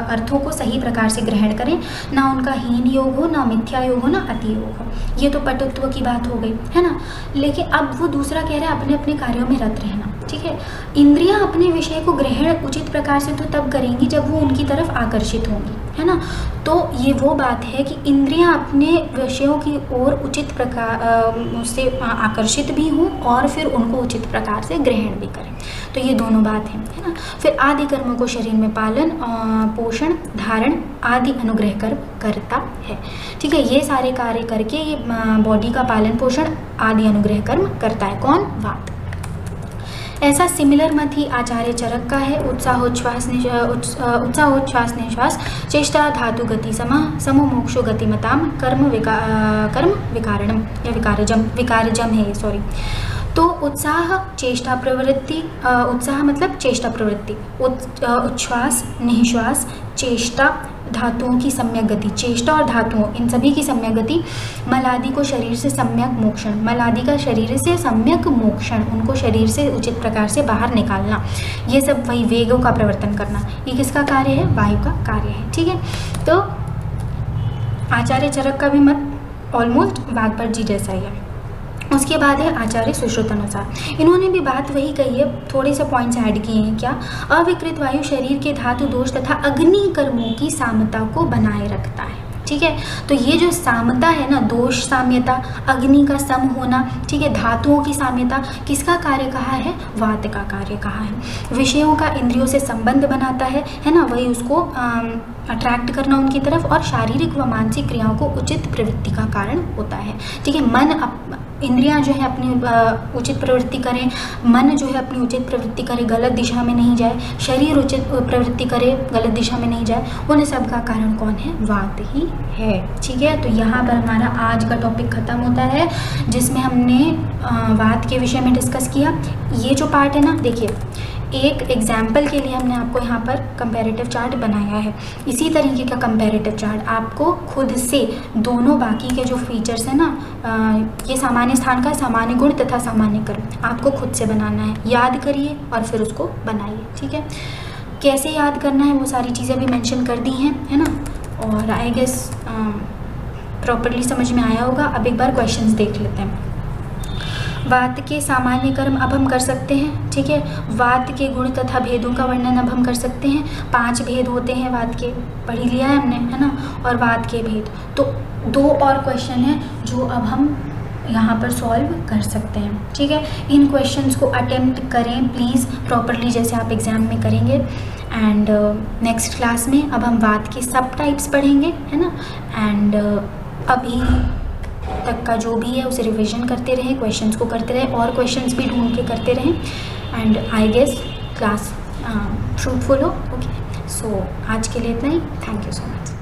अर्थों को सही प्रकार से ग्रहण करें, ना उनका हीन योग हो, ना मिथ्या योग हो, ना अति योग हो। ये तो पटुत्व की बात हो गई, है ना। लेकिन अब वो दूसरा कह रहा है अपने अपने कार्यों में रत रहना। ठीक है, इंद्रियां अपने विषय को ग्रहण उचित प्रकार से तो तब करेंगी जब वो उनकी तरफ आकर्षित होंगी, है ना। तो ये वो बात है कि इंद्रियां अपने विषयों की ओर उचित प्रकार से आकर्षित भी हों और फिर उनको उचित प्रकार से ग्रहण भी करें। तो ये दोनों बात है ना। फिर आदि कर्मों को शरीर में पालन, पोषण, धारण आदि अनुग्रह कर्म करता है। ठीक है, ये सारे कार्य करके ये बॉडी का पालन पोषण आदि अनुग्रह कर्म करता है। कौन? वात। ऐसा सिमिलर मत ही आचार्य चरक का है। उत्साहोच्छ्वास निश्वास चेष्टा धातु गति समो मोक्षो गतिमताम कर्म विकारणम या विकारजम है, सॉरी। तो उत्साह चेष्टा प्रवृत्ति, उत्साह मतलब चेष्टा प्रवृत्ति, उच्छ्वास निश्वास चेष्टा धातुओं की सम्यक गति, चेष्टा और धातुओं इन सभी की सम्यक गति, मलादि को शरीर से सम्यक मोक्षण, मलादि का शरीर से सम्यक मोक्षण, उनको शरीर से उचित प्रकार से बाहर निकालना, ये सब वही वेगों का प्रवर्तन करना, ये किसका कार्य है? वायु का कार्य है। ठीक है, तो आचार्य चरक का भी मत ऑलमोस्ट वाघभट जी जैसा ही है। उसके बाद है आचार्य सुश्रुतनुसार। इन्होंने भी बात वही कही है, थोड़े से पॉइंट्स ऐड किए हैं। क्या? अविकृत वायु शरीर के धातु दोष तथा अग्नि कर्मों की साम्यता को बनाए रखता है। ठीक है, तो ये जो साम्यता है ना, दोष साम्यता, अग्नि का सम होना, ठीक है, धातुओं की साम्यता, किसका कार्य कहा है? वात का कार्य कहा है। विषयों का इंद्रियों से संबंध बनाता है ना, वही उसको अट्रैक्ट करना उनकी तरफ, और शारीरिक व मानसिक क्रियाओं को उचित प्रवृत्ति का कारण होता है। ठीक है, मन इंद्रियां जो है अपनी उचित प्रवृत्ति करें, मन जो है अपनी उचित प्रवृत्ति करे, गलत दिशा में नहीं जाए, शरीर उचित प्रवृत्ति करे, गलत दिशा में नहीं जाए, उन सब का कारण कौन है? वात ही है। ठीक है, तो यहाँ पर हमारा आज का टॉपिक ख़त्म होता है, जिसमें हमने वात के विषय में डिस्कस किया। ये जो पार्ट है ना, देखिए, एक एग्जाम्पल के लिए हमने आपको यहाँ पर कंपैरेटिव चार्ट बनाया है। इसी तरीके का कंपैरेटिव चार्ट आपको खुद से दोनों बाकी के जो फीचर्स हैं ना, ये सामान्य स्थान का सामान्य गुण तथा सामान्य कर्म, आपको खुद से बनाना है। याद करिए और फिर उसको बनाइए। ठीक है, कैसे याद करना है वो सारी चीज़ें भी मेंशन कर दी हैं, है ना, और आई गेस प्रॉपरली समझ में आया होगा। अब एक बार क्वेश्चंस देख लेते हैं। वात के सामान्य कर्म अब हम कर सकते हैं। ठीक है, वात के गुण तथा भेदों का वर्णन अब हम कर सकते हैं। 5 भेद होते हैं वात के, पढ़ ही लिया है हमने, है ना, और वात के भेद। तो 2 और क्वेश्चन हैं जो अब हम यहाँ पर सॉल्व कर सकते हैं। ठीक है, इन क्वेश्चंस को अटेम्प्ट करें प्लीज़ प्रॉपरली, जैसे आप एग्ज़ाम में करेंगे। एंड नेक्स्ट क्लास में अब हम वात के सब टाइप्स पढ़ेंगे, है ना, एंड अभी तक का जो भी है उसे रिवीजन करते रहें, क्वेश्चंस को करते रहें, और क्वेश्चंस भी ढूंढ के करते रहें, and I guess class fruitful हो। ओके, सो आज के लिए इतना ही। Thank you so much.